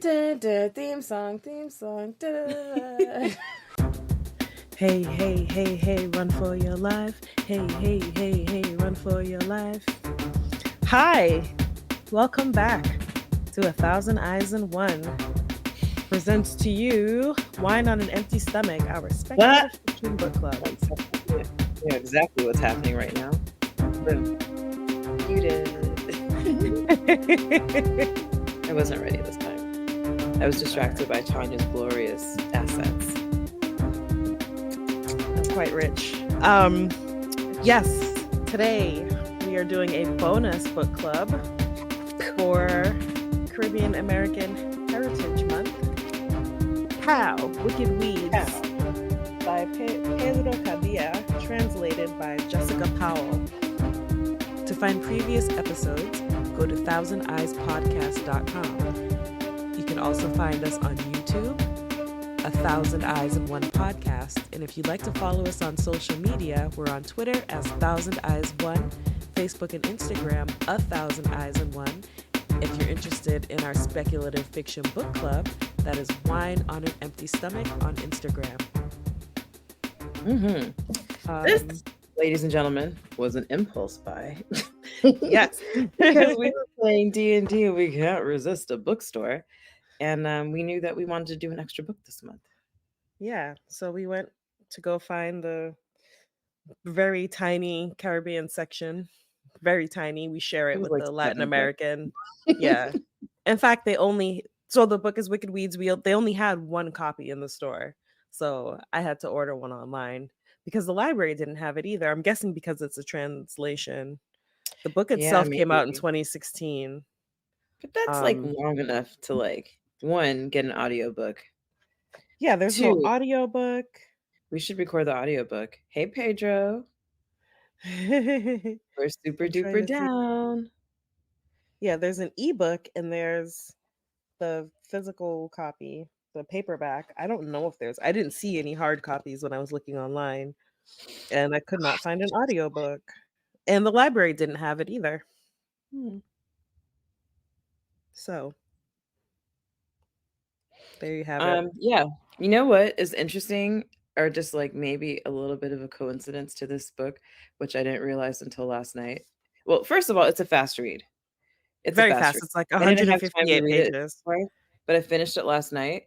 Da, da, theme song, theme song. Da, da, da. Hey, hey, hey, hey, run for your life. Hey, hey, hey, hey, run for your life. Hi, welcome back to A Thousand Eyes in One. Presents to you Wine on an Empty Stomach, our Speculative Fiction Book Club. You know exactly what's happening right now. Boom. You did. I wasn't ready this time. I was distracted by Tanya's glorious assets. That's quite rich. Yes, today we are doing a bonus book club for Caribbean American Heritage Month. How? Wicked Weeds by Pedro Cabiya, translated by Jessica Powell. To find previous episodes, go to thousandeyespodcast.com. You can also find us on YouTube, A Thousand Eyes in One Podcast. And if you'd like to follow us on social media, we're on Twitter as Thousand Eyes One, Facebook and Instagram, A Thousand Eyes in One. If you're interested in our Speculative Fiction Book Club, that is Wine on an Empty Stomach on Instagram. This, ladies and gentlemen, was an impulse buy. Yes. Because we were playing D&D and we can't resist a bookstore. And we knew that we wanted to do an extra book this month. Yeah, so we went to go find the very tiny Caribbean section. Very tiny. We share it It was with like the Latin 7 books. American. Yeah. In fact, the book is Wicked Weeds. They only had one copy in the store. So I had to order one online because the library didn't have it either. I'm guessing because it's a translation. The book itself came out in 2016. But that's like long enough to one, get an audiobook. Yeah, there's no audiobook. We should record the audiobook. Hey Pedro. We're super duper down. Yeah, there's an ebook and there's the physical copy, the paperback. I don't know if I didn't see any hard copies when I was looking online, and I could not find an audiobook. And the library didn't have it either. So there you have it. Yeah. You know what is interesting, or just like maybe a little bit of a coincidence to this book, which I didn't realize until last night. Well, first of all, it's a fast read. It's very fast. It's like 158 pages. But I finished it last night,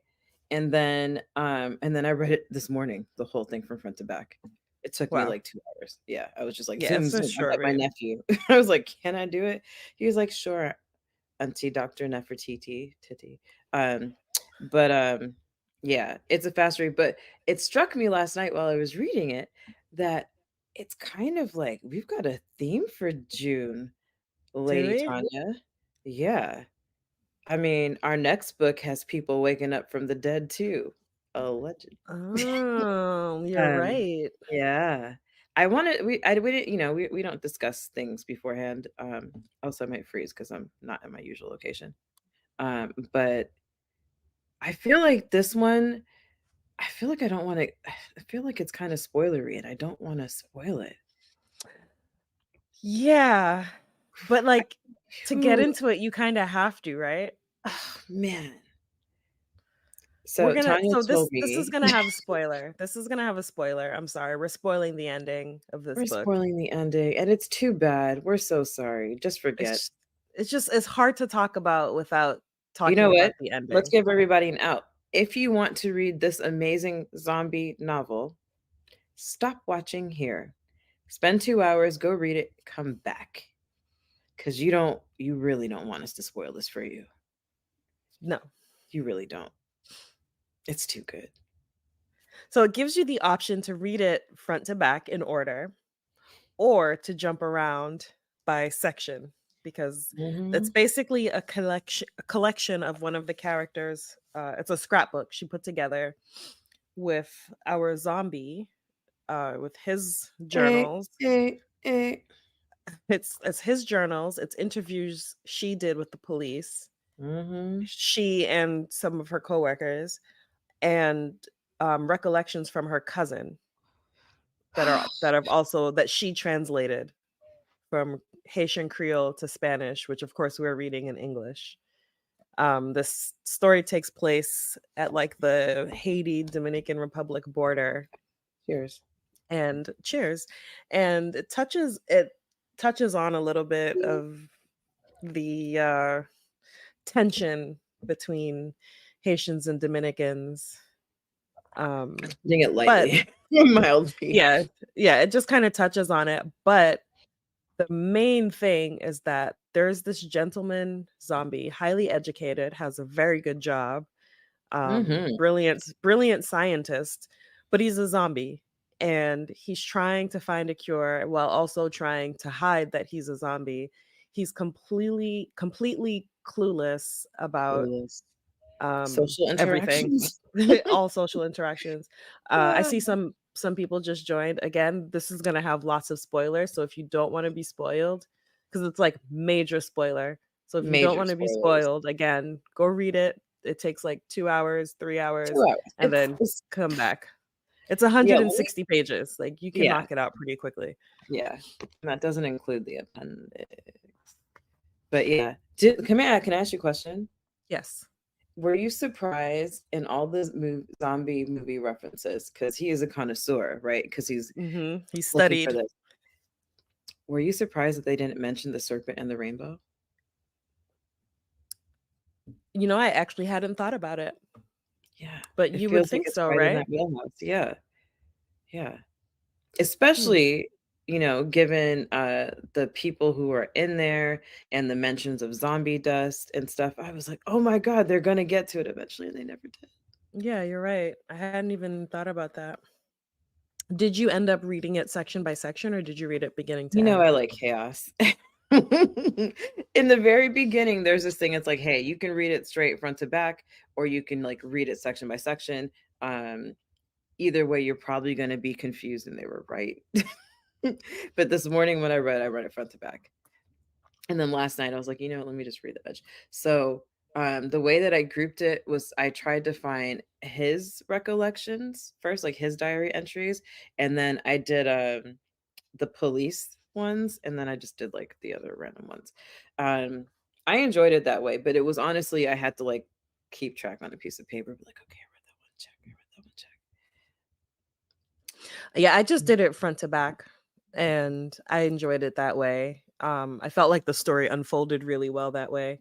and then I read it this morning, the whole thing from front to back. It took me like 2 hours. Yeah, I was just like, yeah, it's my nephew. I was like, can I do it? He was like, sure, Auntie Dr. Nefertiti. Yeah, it's a fast read. But it struck me last night while I was reading it that it's kind of like we've got a theme for June, Lady Tanya. Yeah. I mean, our next book has people waking up from the dead too. Allegedly. Oh, you're right. Yeah. We didn't, we don't discuss things beforehand. Also I might freeze because I'm not at my usual location. But I feel like this one, I feel like it's kind of spoilery and I don't want to spoil it. Yeah. But like to get into it, you kind of have to, right? Oh, man. So this is gonna have a spoiler. This is gonna have a spoiler. I'm sorry. We're spoiling the ending of this book. We're spoiling the ending, and it's too bad. We're so sorry. Just forget. It's hard to talk about without talking about the ending. Let's give everybody an out. If you want to read this amazing zombie novel, stop watching here. Spend 2 hours, go read it, come back. Because you really don't want us to spoil this for you. No. You really don't. It's too good. So it gives you the option to read it front to back in order or to jump around by section because it's basically a collection of one of the characters. It's a scrapbook she put together with our zombie, with his journals. It's his journals. It's interviews she did with the police. She and some of her coworkers, and recollections from her cousin that she translated from Haitian Creole to Spanish, which of course we're reading in English. This story takes place at like the Haiti Dominican Republic border, Cheers. and cheers, and it touches on a little bit of the tension between Haitians and Dominicans. Putting it But lightly, mildly. yeah, yeah, it just kind of touches on it. But the main thing is that there's this gentleman zombie, highly educated, has a very good job, Mhm. brilliant scientist, but he's a zombie, and he's trying to find a cure while also trying to hide that he's a zombie. He's completely clueless about Clueless. Social everything. interactions. All social interactions. I Ah, see some people just joined. Again, this is gonna have lots of spoilers, so if you don't wanna be spoiled, because it's like major spoiler. So if you don't major wanna be spoilers. spoiled, again, go read it. It takes like 2 hours, 3 2 hours, hours. and then It's come back. It's yeah, let me 160 pages. Like, you can yeah, knock it out pretty quickly. yeah. And that doesn't include the appendix. But yeah. Did come here, can I ask you a question? Yes. Were you surprised in all the zombie movie references? Because he is a connoisseur, right? Because he's He looking for studied. this. Were you surprised that they didn't mention the serpent and the rainbow? I actually hadn't thought about it, Yeah. but It you would feels like think it's so, right in right? that wheelhouse. Yeah. Yeah. Hmm. Especially, given, the people who are in there and the mentions of zombie dust and stuff, I was like, "Oh my god, they're gonna get to it eventually," and they never did. Yeah, you're right. I hadn't even thought about that. Did you end up reading it section by section, or did you read it beginning to I end? like chaos. In the very beginning, there's this thing, it's like, "Hey, you can read it straight front to back, or you can, like, read it section by section." Um, Either way, you're probably gonna be confused, and they were right. But this morning when I read it front to back. And then last night I was like, you know what, let me just read the veg. So the way that I grouped it was I tried to find his recollections first, like his diary entries, and then I did the police ones, and then I just did like the other random ones. Um I enjoyed it that way, but it was honestly I had to like keep track on a piece of paper, be like, okay, I read that one, check, I read that one, check. Yeah, I just did it front to back, and I enjoyed it that way. I felt like the story unfolded really well that way.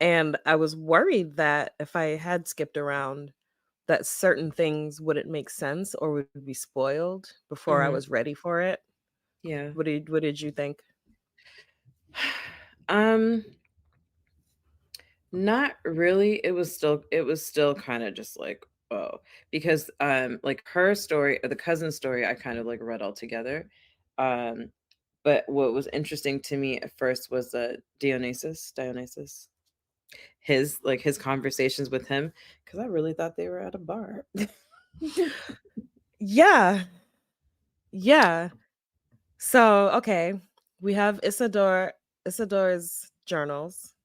And I was worried that if I had skipped around, that certain things wouldn't make sense or would be spoiled before I Mhm. was ready for it. Yeah. What did you think? um Not really. It was still kinda just like, "Oh," because, like, her story or the cousin story, I kind of, like, read all together. Um, but what was interesting to me at first was, Dionysus, his conversations with him, because I really thought they were at a bar. Yeah. Yeah. So, okay, we have Isidore's journals.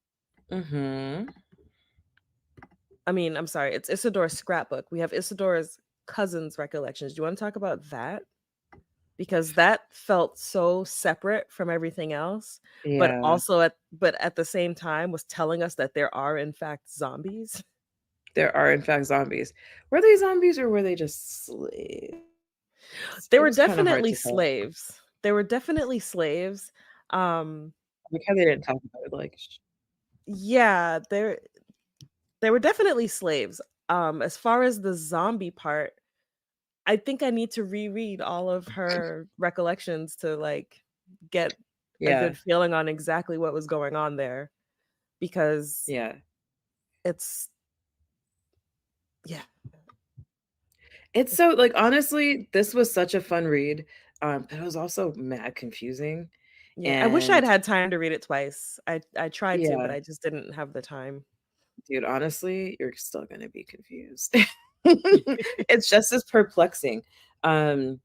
Mhm. I mean, I'm sorry, it's Isidore's scrapbook. We have Isidore's cousin's recollections. Do you wanna talk about that? Because that felt so separate from everything else, Yeah. but at the same time was telling us that there are in fact zombies. There are, in fact, zombies. Were they zombies or were they just slaves? They It were was kinda hard definitely to tell. slaves. They were definitely slaves. Um, Like how they didn't talk about it, like, yeah, they were definitely slaves. As far as the zombie part, I think I need to reread all of her recollections to, like, get a yeah, good feeling on exactly what was going on there, because yeah. it's yeah. It's so like, honestly, this was such a fun read, but it was also mad confusing, Yeah, I wish I'd and had time to read it twice. I tried to, but yeah, I just didn't have the time. dude, honestly, you're still gonna be confused. It's just as perplexing, um,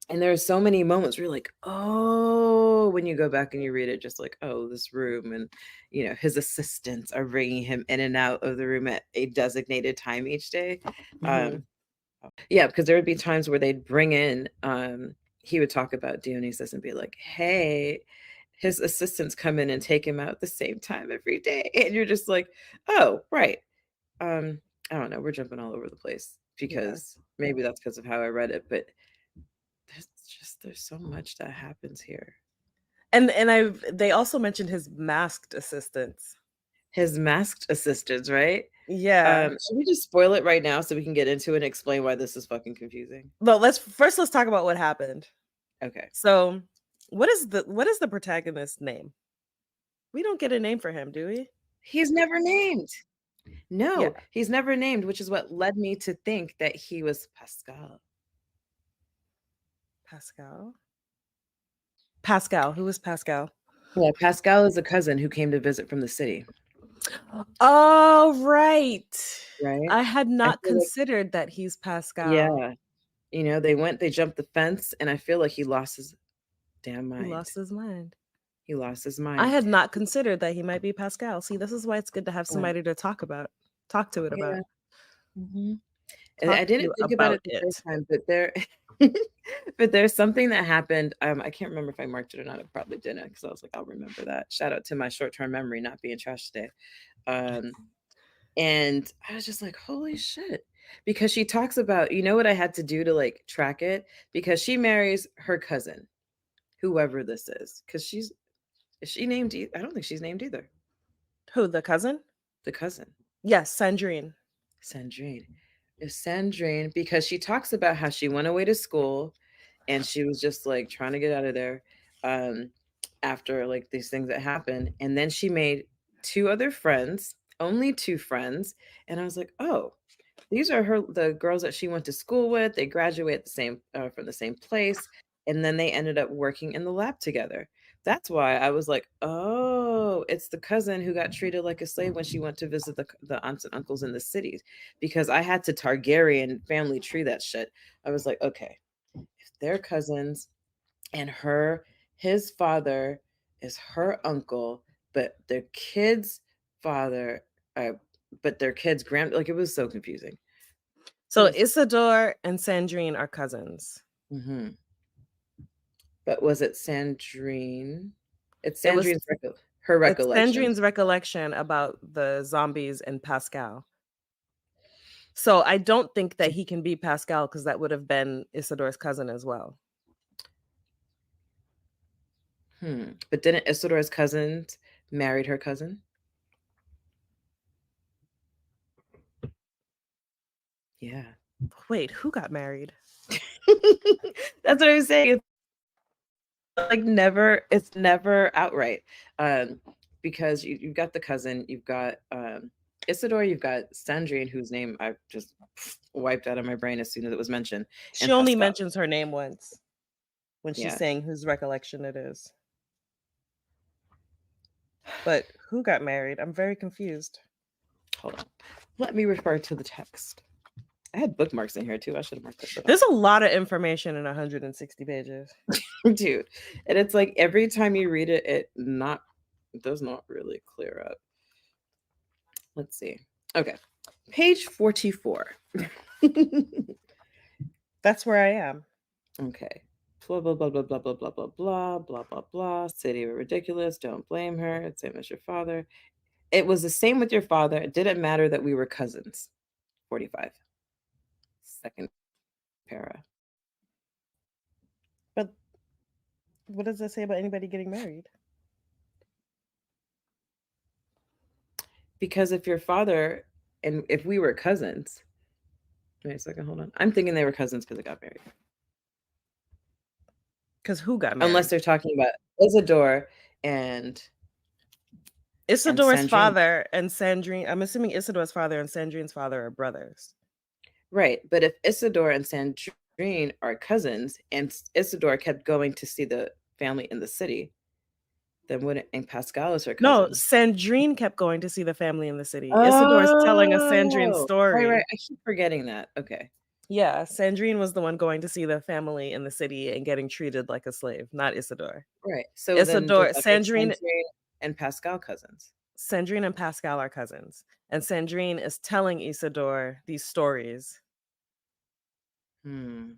and there are so many moments where you're like, "Oh," when you go back and you read it, just like, "Oh, this room," and, his assistants are bringing him in and out of the room at a designated time each day, Mhm. um Yeah, because there would be times where they'd bring in, he would talk about Dionysus and be like, "Hey," his assistants come in and take him out at the same time every day, and you're just like, "Oh, right." I don't know, we're jumping all over the place Yeah. because maybe that's because of how I read it, but there's so much that happens here. And they also mentioned his masked assistants. His masked assistants, right? Yeah. Should we just spoil it right now so we can get into it and explain why this is fucking confusing? But let's talk about what happened. Okay. So, what is the protagonist's name? We don't get a name for him, do we? He's never named. Yeah, No, he's never named, which is what led me to think that he was Pascal. Pascal. Pascal. Who is Pascal? Yeah, Pascal is a cousin who came to visit from the city, Oh, right. right? I had I not feel like considered that he's Pascal. yeah, they jumped the fence, and I feel like he lost his damn He mind. lost his mind. He lost his I mind. had not considered that he might be Pascal. See, this is why it's good to have Uh, somebody to talk to it about. yeah, mhm. And Talk I to didn't you think about about it the first it. time, but there but there's something that happened, I can't remember if I marked it or not, I probably didn't, because I was like, "I'll remember that." Shout out to my short-term memory not being trash today. Um, and I was just like, "Holy shit." Because she talks about what I had to do to, like, track it? Because she marries her cousin, whoever this is, 'cause is she named I don't think she's named either, Who, the cousin? the cousin. Yes, Sandrine. Sandrine. Is Sandrine because she talks about how she went away to school and she was just like trying to get out of there um, after like these things that happened. And then she made two other friends, only two friends. And I was like, oh, these are the girls that she went to school with. They graduated from the same place, and then they ended up working in the lab together. That's why I was like, "Oh, it's the cousin who got treated like a slave when she went to visit the aunts and uncles in the cities." Because I had to Targaryen family tree that shit. I was like, "Okay, if they're cousins and his father is her uncle, but their kid's father, uh, but their kid's like it was so confusing. It So was Isidore and Sandrine are cousins. mhm. But was it Sandrine? It's It was Sandrine's her it's recollections. Sandrine's recollection about the zombies and Pascal. So I don't think that he can be Pascal because that would have been Isidore's cousin as well. But didn't Isidore's cousins married her cousin? Yeah. Wait, who got married? That's what I'm saying. It's like it's never outright. Um, because you've got the cousin, you've got Isidore, you've got Sandrine, whose name I just wiped out of my brain as soon as it was mentioned, She and only Pascal. mentions her name once when she's Yeah. saying whose recollection it is. But who got married? I'm very confused. Hold on. Let me refer to the text. I had bookmarks in here too. I should have marked that shit There's off. a lot of information in 160 pages. Dude. And it's like every time you read it, it does not really clear up. Let's see. Okay. Page 44. That's where I am. Okay. Blah blah blah blah blah blah blah blah blah blah blah blah. City of ridiculous. Don't blame her. It's same as your father. It was the same with your father. It didn't matter that we were cousins. 45. Second para. But what does that say about anybody getting married? Because if your father and if we were cousins, wait a second, hold on. I'm thinking they were cousins because they got married. Because who got Unless married? they're talking about Isidore and Isidore's Sandrine. father and Sandrine. I'm assuming Isidore's father and Sandrine's father are brothers. Right. But if Isidore and Sandrine are cousins and Isidore kept going to see the family in the city, then wouldn't and Pascal is her No, cousin. Sandrine kept going to see the family in the city. Isidore's telling us Sandrine's Oh, right. story. I keep forgetting that. Okay. Yeah, Sandrine was the one going to see the family in the city and getting treated like a slave, not Isidore. Right. So then does Isidore, that make Sandrine, Sandrine and Pascal cousins? Sandrine and Pascal are cousins, and Sandrine is telling Isidore these stories. Hmm.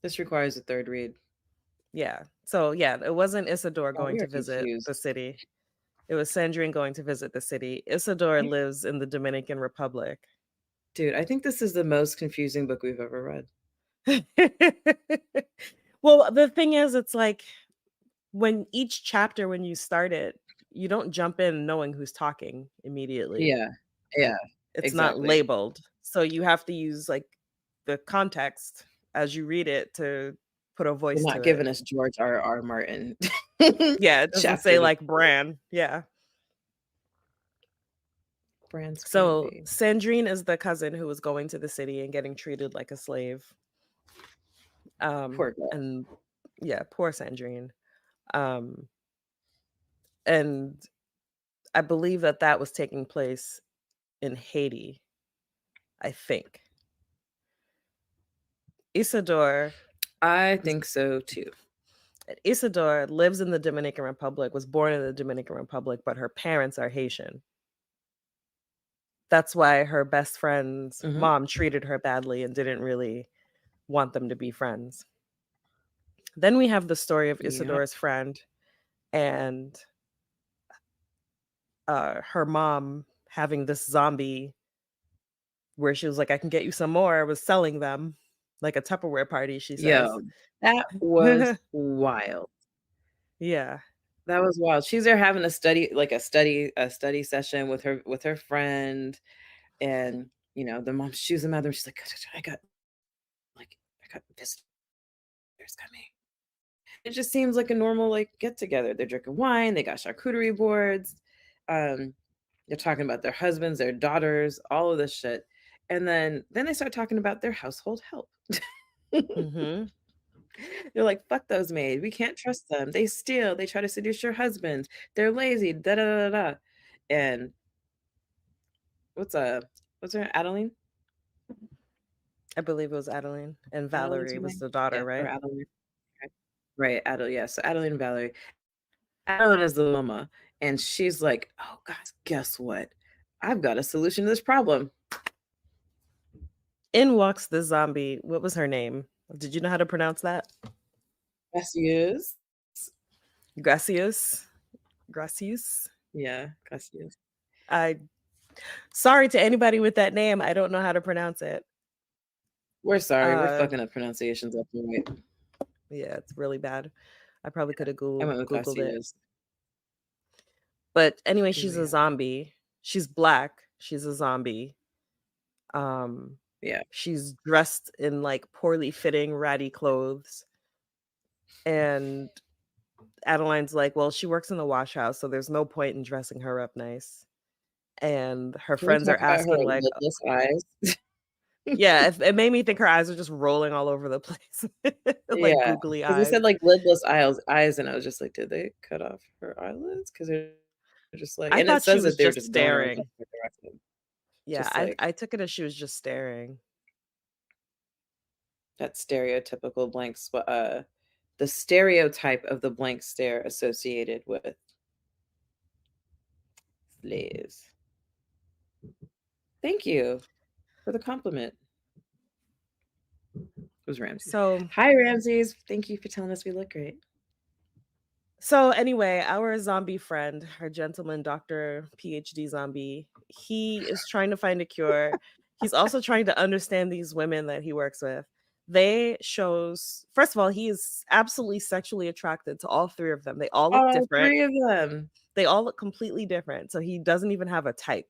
This requires a third read. Yeah, So, yeah, it wasn't Isidore Oh, going we are to visit confused. the city. It was Sandrine going to visit the city. Isidore I lives in the Dominican Republic. Dude, I think this is the most confusing book we've ever read. Well, the thing is, it's like when each chapter, when you start it, you don't jump in knowing who's talking immediately. Yeah. Yeah, It's not exactly. labeled. So you have to use like the context as you read it to put a They're voice not to it. giving us George R. Martin Yeah, it doesn't chapter say to like Bran. Yeah. Bran's So crazy. Sandrine is the cousin who was going to the city and getting treated like a slave. Poor girl. And yeah, poor Sandrine. Um, and I believe that that was taking place in Haiti, I think. Isidore I think so too. Isidore lives in the Dominican Republic, was born in the Dominican Republic, but her parents are Haitian. That's why her best friend's Mhm. mom treated her badly and didn't really want them to be friends. Then we have the story of Yep. Isidore's friend and her mom having this zombie where she was like, "I can get you some more," was selling them like a Tupperware party, she says. Yo, that was wild. Yeah. That was wild. She's there having a study like a study session with her friend, and, the mom she's the mother, she's like, I got visitors coming." It just seems like a normal, like, get together. They're drinking wine, they got charcuterie boards, um, they're talking about their husbands, their daughters, all of this shit, and then they start talking about their household help. Mhm. They're like, "Fuck those maids, we can't trust them. They steal, they try to seduce your husbands, they're lazy, da da da da." And what's, what's her Adeline? I believe it was Adeline, and Adeline's Valerie her was name? the daughter, Yeah, or right? Adeline, right. Right, Adel yeah, so Adeline and Valerie. Adeline is the mama, and she's like, "Oh, guys, guess what? I've got a solution to this problem." In walks the zombie. What was her name? Did you know how to pronounce that? Yes, she is. Gracias? Gracias? Yeah, yes, she is. I sorry to anybody with that name, I don't know how to pronounce it. We're sorry, we're Uh, fucking up pronunciations left and right. yeah, it's really bad. I probably coulda I went with Googled it. Casillas. But anyway, she's a Yeah, zombie. She's black, she's a zombie. Um, yeah. she's dressed in, like, poorly fitting, ratty clothes, and Adeline's like, "Well, she works in the wash house, so there's no point in dressing her up nice." And her Can we friends are talk about her asking like lidless eyes? yeah, it made me think her eyes are just rolling all over the place, like Yeah, googly because they eyes. said, like, lidless eyes, and I was just like, "Did they cut off her eyelids? Because 'Cause they're just like, I and it thought she says was that they're just just going around staring. left and right, Yeah, just I like took it as she was just staring. that stereotypical the stereotype of the blank stare associated with slaves. Thank you for the compliment. It was Ramses. So Hi, Ramses. Thank you for telling us we look great. so anyway, our zombie friend, our gentleman doctor, PhD zombie, he is trying to find a cure. He's also trying to understand these women that he works with. They shows first of all, he is absolutely sexually attracted to all 3 of them. They all look All different. 3 of them. They all look completely different. So he doesn't even have a type,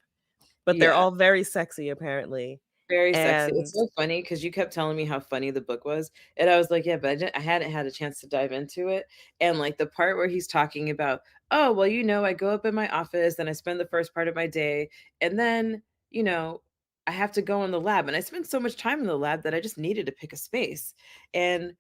but they're Yeah. all very sexy apparently. Very sexy. It's And so funny because you kept telling me how funny the book was, and I was like, "Yeah, but I hadn't had a chance to dive into it." And, like, the part where he's talking about, "Oh, well, I go up in my office and I spend the first part of my day, and then, you know, I have to go in the lab, and I spend so much time in the lab that I just needed to pick a space." And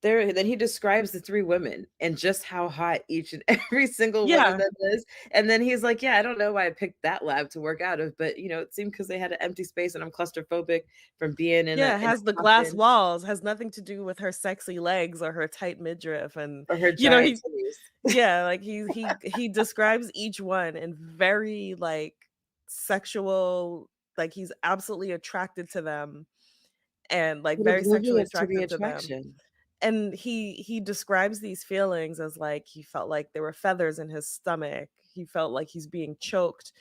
then he describes the 3 women and just how hot each and every single one of yeah, them is, and then he's like, "Yeah, I don't know why I picked that lab to work out of, but, it seemed because they had an empty space and I'm claustrophobic from being in a yeah, in has the a glass coffin walls, has nothing to do with her sexy legs or her tight midriff and, or her you know, giant he titties." yeah, like he describes each one in very, like, sexual like, he's absolutely attracted to them and, like, But very sexually oblivious to the attracted to them. attraction. And he describes these feelings as, like, he felt like there were feathers in his stomach. He felt like he's being choked.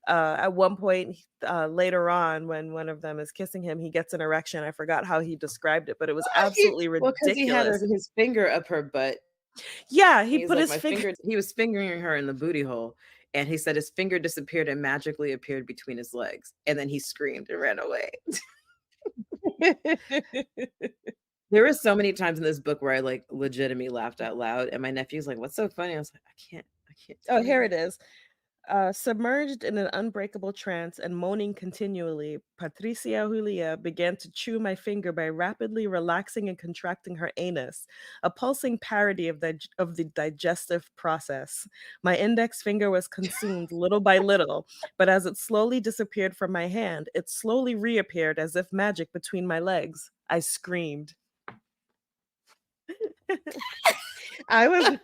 At one point, later on, when one of them is kissing him, he gets an erection. I forgot how he described it, but it was absolutely Well, because he had ridiculous. his finger up her butt. Yeah, he He's put like, his "My finger. finger" he was fingering her in the booty hole, and he said his finger disappeared and magically appeared between his legs, and then he screamed and ran away. There were so many times in this book where I, like, legitimately laughed out loud, and my nephew's like, "What's so funny?" I was like, I can't Oh, tell here you." it is. Submerged in an unbreakable trance and moaning continually, Patricia Julia began to chew my finger by rapidly relaxing and contracting her anus, a pulsing parody of the digestive process. My index finger was consumed little by little, but as it slowly disappeared from my hand, it slowly reappeared as if magic between my legs. I screamed. I was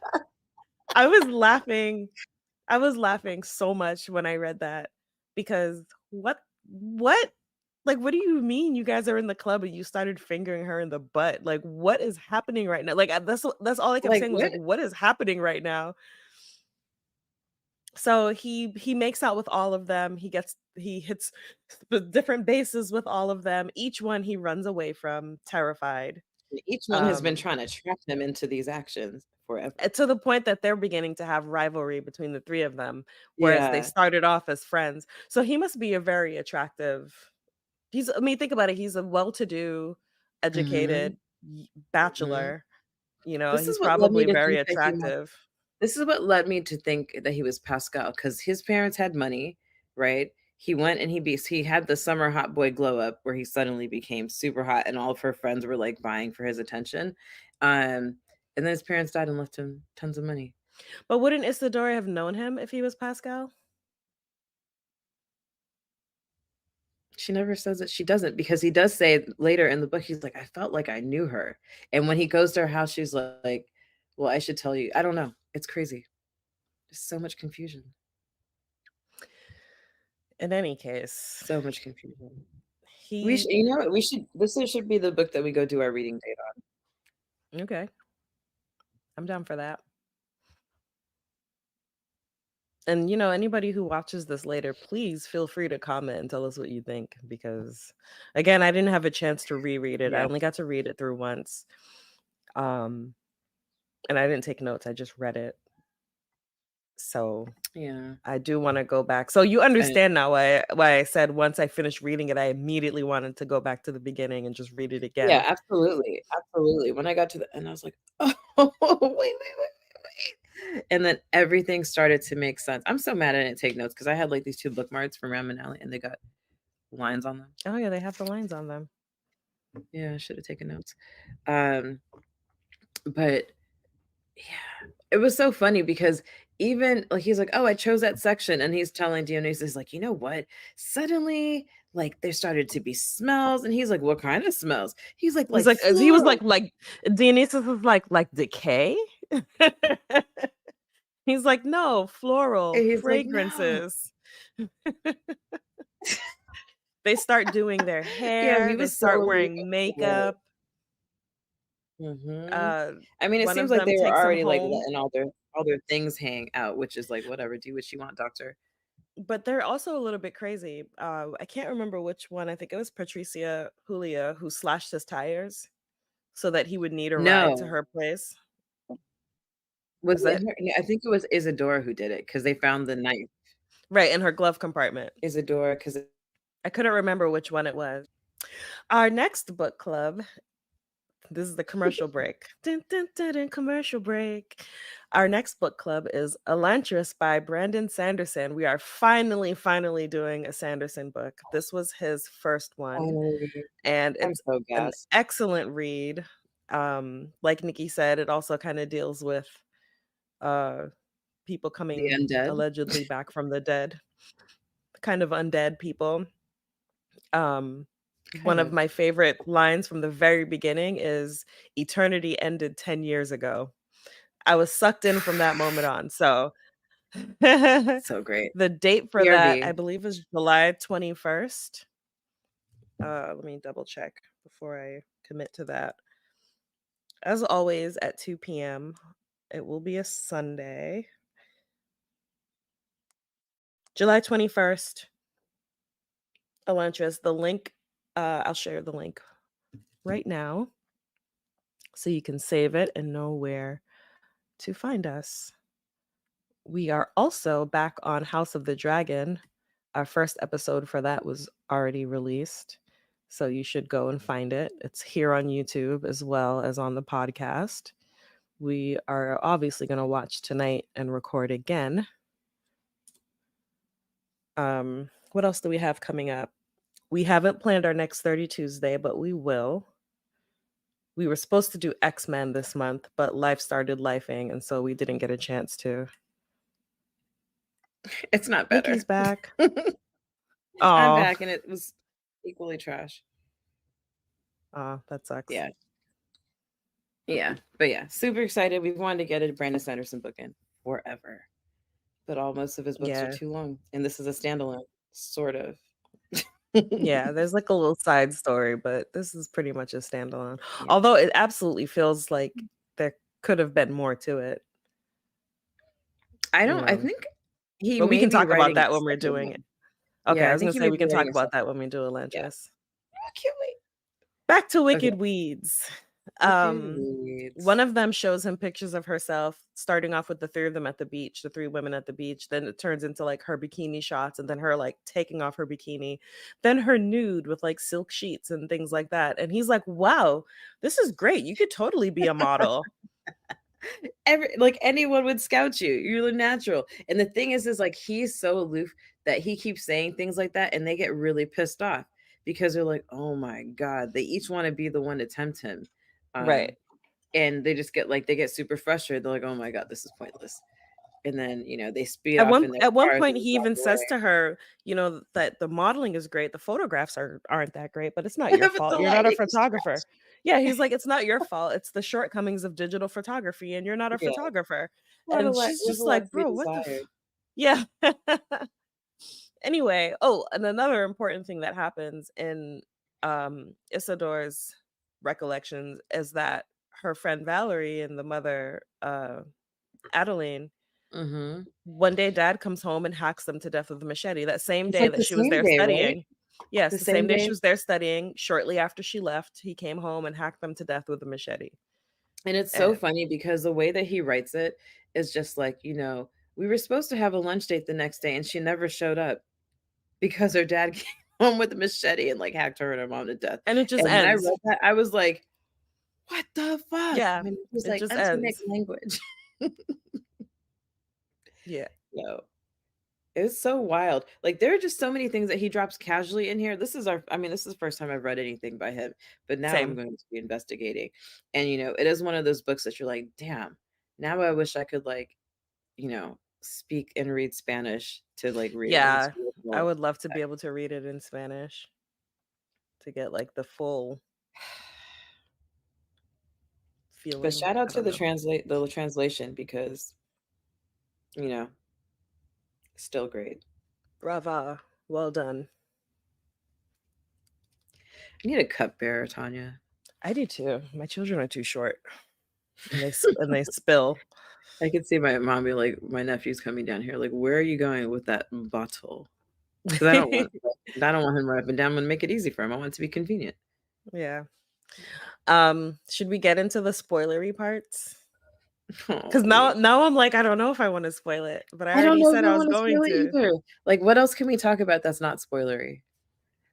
I was laughing I was laughing so much when I read that because what? Like, what do you mean you guys are in the club and you started fingering her in the butt? Like, what is happening right now? Like, that's all I kept Like, saying was "What?" like, "What is happening right now?" So he makes out with all of them. He hits different bases with all of them. Each one he runs away from, terrified. Each one has been Um trying to trap him into these actions forever. To the point that they're beginning to have rivalry between the 3 of them, whereas they Yeah. started off as friends. So he must be a very attractive. I mean, think about it, he's a well-to-do, Mhm, educated mhm. bachelor, This he's is what led me probably to very think that he might attractive. This is what led me to think that he was Pascal, because his parents had money, right? He went and he had the summer hot boy glow up where he suddenly became super hot and all of her friends were, like, vying for his attention, um, and then his parents died and left him tons of money. But wouldn't Isadora have known him if he was Pascal? She never says that she doesn't, because he does say later in the book, he's like, "I felt like I knew her," and when he goes to her house, she's like, "Well, I should tell you." I don't know. It's crazy. There's so much confusion. In any case, So much confusion. We he should You know what? We should This should be the book that we go do our reading date on. okay, I'm down for that. And, anybody who watches this later, please feel free to comment and tell us what you think because, again, I didn't have a chance to reread it. I Yeah, only got to read it through once. Um, and I didn't take notes, I just read it. So, yeah, I do wanna go back. So you and understand now why I said once I finished reading it, I immediately wanted to go back to the beginning and just read it yeah, again. absolutely, absolutely. When I got to the end, I was like, "Oh, wait," and then everything started to make sense. I'm so mad I didn't take notes because I had, like, these 2 bookmarks from Ram and Alley, and they got lines on them. Oh, yeah, they have the lines on them. Yeah, I should have taken notes. Um, but yeah, it was so funny because even like he's like, "Oh, I chose that section," and he's telling Dionysus, like, "You know what? Suddenly, like, there started to be smells," and he's like, "What kind of smells?" He's He's like like he was floral. like Dionysus was like, "Decay?" He's like, "No, floral, And he's like, "No." fragrances." They start doing their Yeah, he hair, they was so start into wearing it. makeup. Mhm. Uh, I mean, it One seems of like them they were takes him already, like, home, letting all their things hang out, which is like, "Whatever, do what you want, doctor." but they're also a little bit crazy. I can't remember which one. I think it was Patricia Julia who slashed his tires so that he would need a ride to No. her place. Was Was it it? her? Yeah, I think it was Isadora who did it because they found the knife. Right, in her glove compartment. Isadora, because I couldn't remember which one it was. Our next book club, this is the commercial break. Dun, dun, dun, dun, commercial break. Our next book club is Elantris by Brandon Sanderson. We are finally doing a Sanderson book. This was his first one, finally, and I'm it's so an gassed. excellent read. Like Nikki said, it also kind of deals with uh people The coming undead? allegedly back from the dead, kind of undead people. Um, One Kind of of. my favorite lines from the very beginning is eternity ended 10 years ago. I was sucked in from that moment on. So the So great. date for that, I BRB. believe, is July 21st. Let me double check before I commit to that. as always, at 2 p.m. It will be a Sunday, July 21st. Elantris, the link, I'll share the link right now so you can save it and know where to find us. We are also back on House of the Dragon. Our first episode for that was already released, so you should go and find it. It's here on YouTube as well as on the podcast. We are obviously going to watch tonight and record again. What else do we have coming up? We haven't planned our next 30 Tuesday, but we will. We were supposed to do X-Men this month, but life started lifing, and so we didn't get a chance to. It's not Nikki's better. back. I'm Oh, back, and it was equally trash. that sucks. Yeah. Yeah. But yeah, super excited. We've wanted to get a Brandon Sanderson book in forever. But all most of his books are Yeah. too long. And this is a standalone, sort of. Yeah, there's like a little side story, but this is pretty much a standalone. Yeah. Although it absolutely feels like there could have been more to it, I you don't I know. think he But we may can be talk about writing a that when we're second doing it. one. Okay, Yeah, I I was think gonna he say may we be can talk writing a about second that when one. we do Yeah. Elantris. I can't wait. Back to Okay. Wicked Weeds. Wicked One Weeds. of them shows him pictures of herself, starting off with the three of them at the beach, the three women at the beach. Then it turns into like her bikini shots, and then her like taking off her bikini, then her nude with like silk sheets and things like that. And he's like, wow, this is great. You could totally be a model. Like anyone would scout you. You're natural. And the thing is like he's so aloof that he keeps saying things like that, and they get really pissed off because they're like, oh my God. They each want to be the one to tempt him. Right. And they just get like they get super frustrated. They're like, oh my God, this is pointless. And then, they speed off in their At one cars point, and he drive even says away. to her, that the modeling is great, the photographs aren't that great, but it's not your But the fault. You're not a lighting is photographer. trash. Yeah, he's like, it's not your fault. It's the shortcomings of digital photography, and you're not a Yeah. photographer. What a And lot she's there's a just lot like, to be bro, what the desired. yeah. Anyway, oh, and another important thing that happens in Isidore's recollections is that her friend Valerie and the mother Adeline, Mhm. one day dad comes home and hacks them to death with a machete. That same It's day like that the she was same there day, right? studying. Yes, The the same same day she day. was there studying, shortly after she left, he came home and hacked them to death with a machete. And it's so And funny because the way that he writes it is just like, we were supposed to have a lunch date the next day and she never showed up because her dad came home with a machete and like hacked her and her mom to death. it just And when I ends. read that, I was like, what the fuck? Yeah, And he's it like, just ethnic ends. language. Yeah. No, it's so wild. Like there are just so many things that he drops casually in here. This is the first time I've read anything by him, but now I'm Same. going to be investigating. And it is one of those books that you're like, damn, now I wish I could like speak and read Spanish to like read it. It's Yeah. I beautiful. would love to be able to read it in Spanish to get like the full But feeling. shout out I to don't know. the translation because, you know, still great. Brava. Well done. I need a cupbearer, Tanya. I do too. My children are too short. And they spill. I could see my mom be like, my nephew's coming down here. Like, where are you going with that bottle? Because I don't want him right up and down. I'm gonna make it easy for him. I want it to be convenient. Yeah. Should we get into the spoilery parts? Because Oh, now I'm like, I don't know if I want to spoil it, but I I don't already know if said I I was want to going spoil it to. either. Like, what else can we talk about that's not spoilery?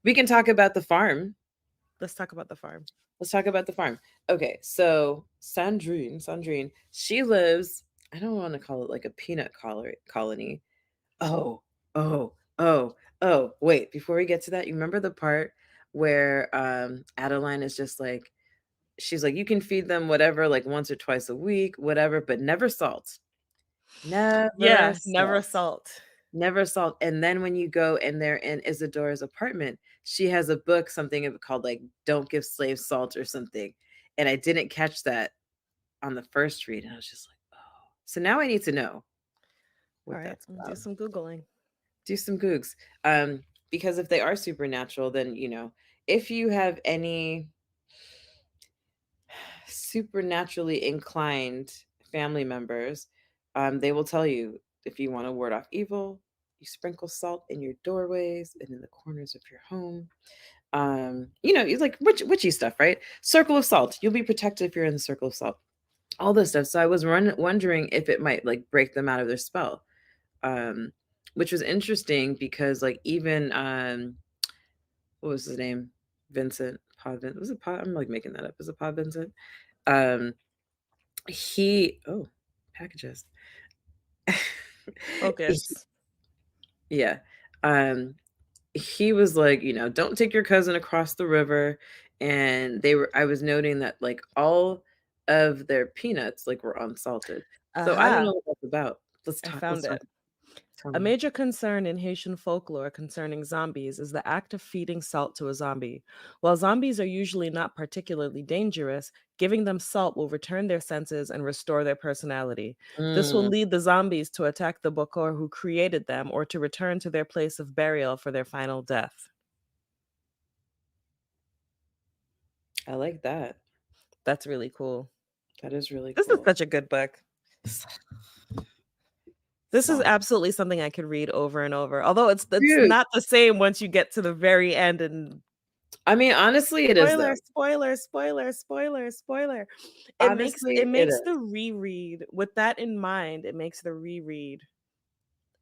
We can talk about the farm. Let's talk about the farm. Let's talk about the farm. Okay, so Sandrine, she lives, I don't want to call it like a peanut colony. Oh, oh, wait, before we get to that, you remember the part where Adeline is just like, she's like, you can feed them whatever, like once or twice a week, whatever, but never salt. Never Yeah, never salt. salt. Never salt. And then when you go and they're in Isadora's apartment, she has a book, something called like Don't Give Slaves Salt or something. And I didn't catch that on the first read. And I was just like, oh. So now I need to know All what right, that's I'll do about. some Googling. Do some googs. Because if they are supernatural, then if you have any supernaturally inclined family members, they will tell you if you want to ward off evil, you sprinkle salt in your doorways and in the corners of your home. It's like witchy stuff, right? Circle of salt. You'll be protected if you're in the circle of salt. All this stuff. So I was wondering if it might like break them out of their spell, um, which was interesting because like even what was his name? Vincent. Pod Vincent. Was it Pod? I'm like making that up. Is it Pod Vincent? Um, packages. He- Focus. yeah. Um, he was like, don't take your cousin across the river. And I was noting that like all of their peanuts like were unsalted. So I don't Aha, know what that's about. I Let's found talk. it. Tell A me. major concern in Haitian folklore concerning zombies is the act of feeding salt to a zombie. While zombies are usually not particularly dangerous, giving them salt will return their senses and restore their personality. This will Mm, lead the zombies to attack the Bokor who created them or to return to their place of burial for their final death. I like that. That's really cool. That is really This is cool. such a good book. This is Salt. absolutely something I could read over and over. Although it's Dude, not the same once you get to the very end and I mean, honestly, it is spoiler, though. spoiler, spoiler, spoiler, spoiler. It makes Honestly, it it makes the is. reread with that in mind, it makes the reread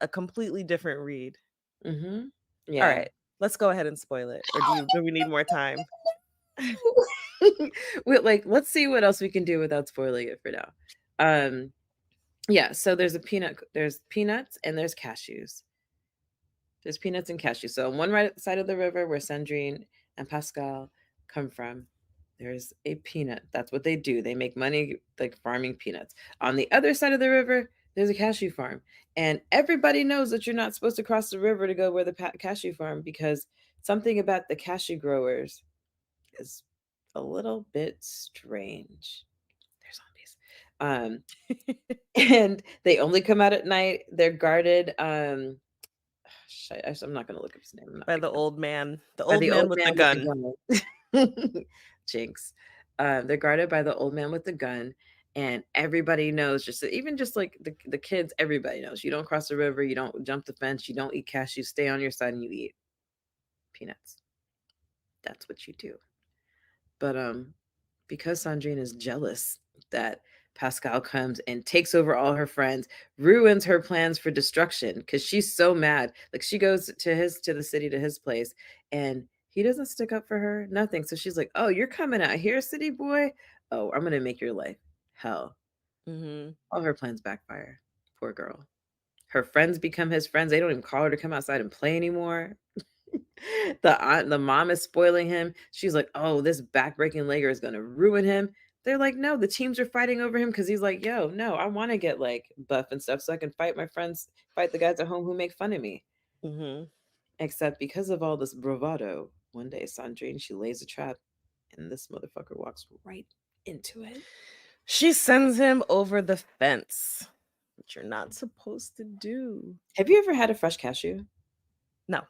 a completely different read. Mhm. All Yeah. right, let's go ahead and spoil it. Or do we need more time? Let's see what else we can do without spoiling it for now. Um, yeah, so there's peanuts and there's cashews. There's peanuts and cashews. So on one right side of the river where Sandrine and Pascal come from, there's a peanut. That's what they do. They make money like farming peanuts. On the other side of the river, there's a cashew farm. And everybody knows that you're not supposed to cross the river to go where the cashew farm because something about the cashew growers is a little bit strange. They're zombies. And they only come out at night. They're guarded. I'm not gonna look up his name. I'm not By making him the by old the man old with man the with the gun. gun. Jinx. They're guarded by the old man with the gun, and everybody knows. Just like the kids, everybody knows. You don't cross the river. You don't jump the fence. You don't eat cashews. Stay on your side and you eat peanuts. That's what you do. But because Sandrine is jealous that Pascal comes and takes over all her friends, ruins her plans for destruction because she's so mad. Like she goes to the city to his place and he doesn't stick up for her, nothing. So she's like, "Oh, you're coming out here, city boy? Oh, I'm gonna make your life hell." Mhm. All her plans backfire. Poor girl. Her friends become his friends. They don't even call her to come outside and play anymore. The mom is spoiling him. She's like, "Oh, this backbreaking Lager is gonna ruin him." They're like, "No, the teams are fighting over him because he's like, yo, no, I want to get like buff and stuff so I can fight my friends, fight the guys at home who make fun of me." Mhm. Except because of all this bravado, one day Sandrine she lays a trap, and this motherfucker walks right into it. She sends him over the fence, which you're not supposed to do. Have you ever had a fresh cashew? No.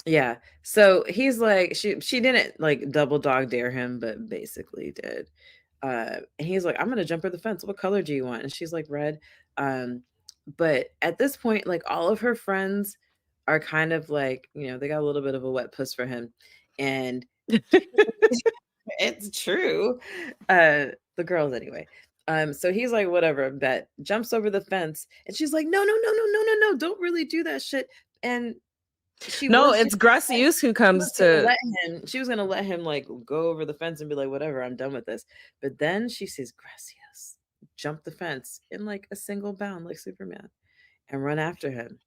Yeah. So he's like, she didn't like double dog dare him, but basically did. And he's like, "I'm gonna jump over the fence. What color do you want?" And she's like, "Red." Um, but at this point, like all of her friends are kind of like, they got a little bit of a wet puss for him. And it's true. The girls anyway. So he's like, whatever, bet jumps over the fence, and she's like, no, no, no, no, no, no, no, don't really do that shit. And she No, was it's Gracius who comes to she was gonna let him like go over the fence and be like, whatever, I'm done with this. But then she says, "Gracias," jump the fence in like a single bound, like Superman, and run after him.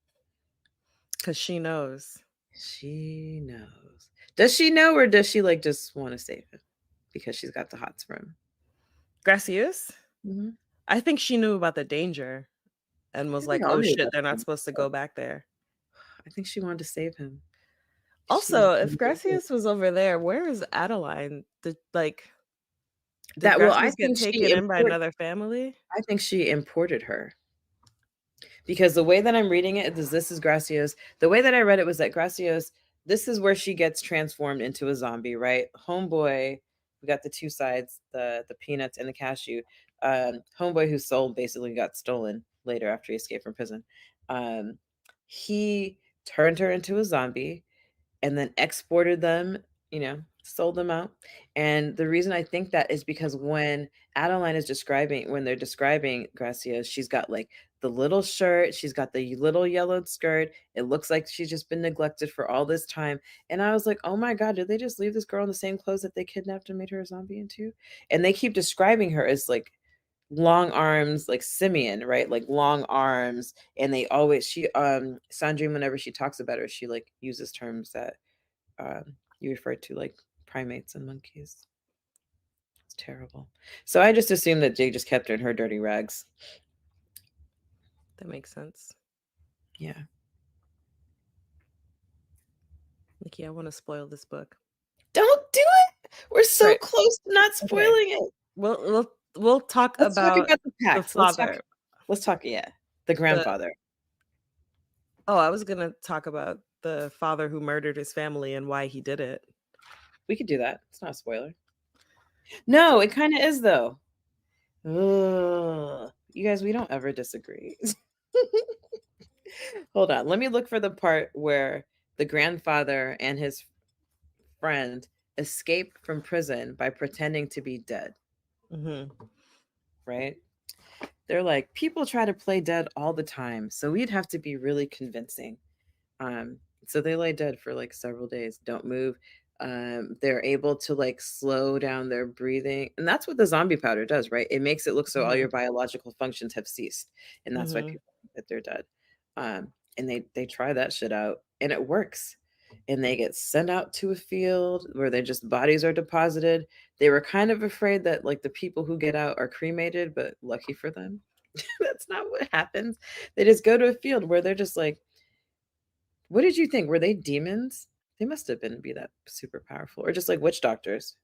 because she knows. She knows. Does she know, or does she like just want to save him because she's got the hots for him? Gracius? Mhm. I think she knew about the danger and I was think they like, all "Oh knew shit, about they're not him. supposed to go back there." I think she wanted to save him. She's Also, if Gracius was over there, where is Adeline? Did well, Gracius get taken in by another family? I think she imported her. Because the way that I'm reading it is this is Gracios. The way that I read it was that Gracios, this is where she gets transformed into a zombie, right? Homeboy We got the two sides, the peanuts and the cashew. Homeboy whose soul basically got stolen later after he escaped from prison. Um, he turned her into a zombie and then exported them, sold them out. And the reason I think that is because when they're describing Gracia, she's got like the little shirt, she's got the little yellowed skirt. It looks like she's just been neglected for all this time. And I was like, oh my God, did they just leave this girl in the same clothes that they kidnapped and made her a zombie into? And they keep describing her as like long arms, like simian, right? Like long arms. And Sandrine, whenever she talks about her, she like uses terms that you refer to, like primates and monkeys. It's terrible. So I just assumed that Jay just kept her in her dirty rags. That makes sense. Yeah. Nikki, I want to spoil this book. Don't do it. We're so Right. close to not Okay. spoiling it. We'll talk Let's talk about about the the pact. father. Let's talk, yeah. The The grandfather. Oh, I was gonna talk about the father who murdered his family and why he did it. We could do that. It's not a spoiler. No, it kind of is though. Ugh. You guys, we don't ever disagree. Hold on. Let me look for the part where the grandfather and his friend escape from prison by pretending to be dead, Mhm. right? They're like, people try to play dead all the time, so we'd have to be really convincing. So they lay dead for like several days, don't move. They're able to like slow down their breathing, and that's what the zombie powder does, right? It makes it look so all Mhm. your biological functions have ceased, and that's why Mhm. people think that they're dead. And they try that shit out, and it works. And they get sent out to a field where they just bodies are deposited. They were kind of afraid that like the people who get out are cremated, but lucky for them, that's not what happens. They just go to a field where they're just like, what did you think? Were they demons? They must have been be that super powerful, or just like witch doctors.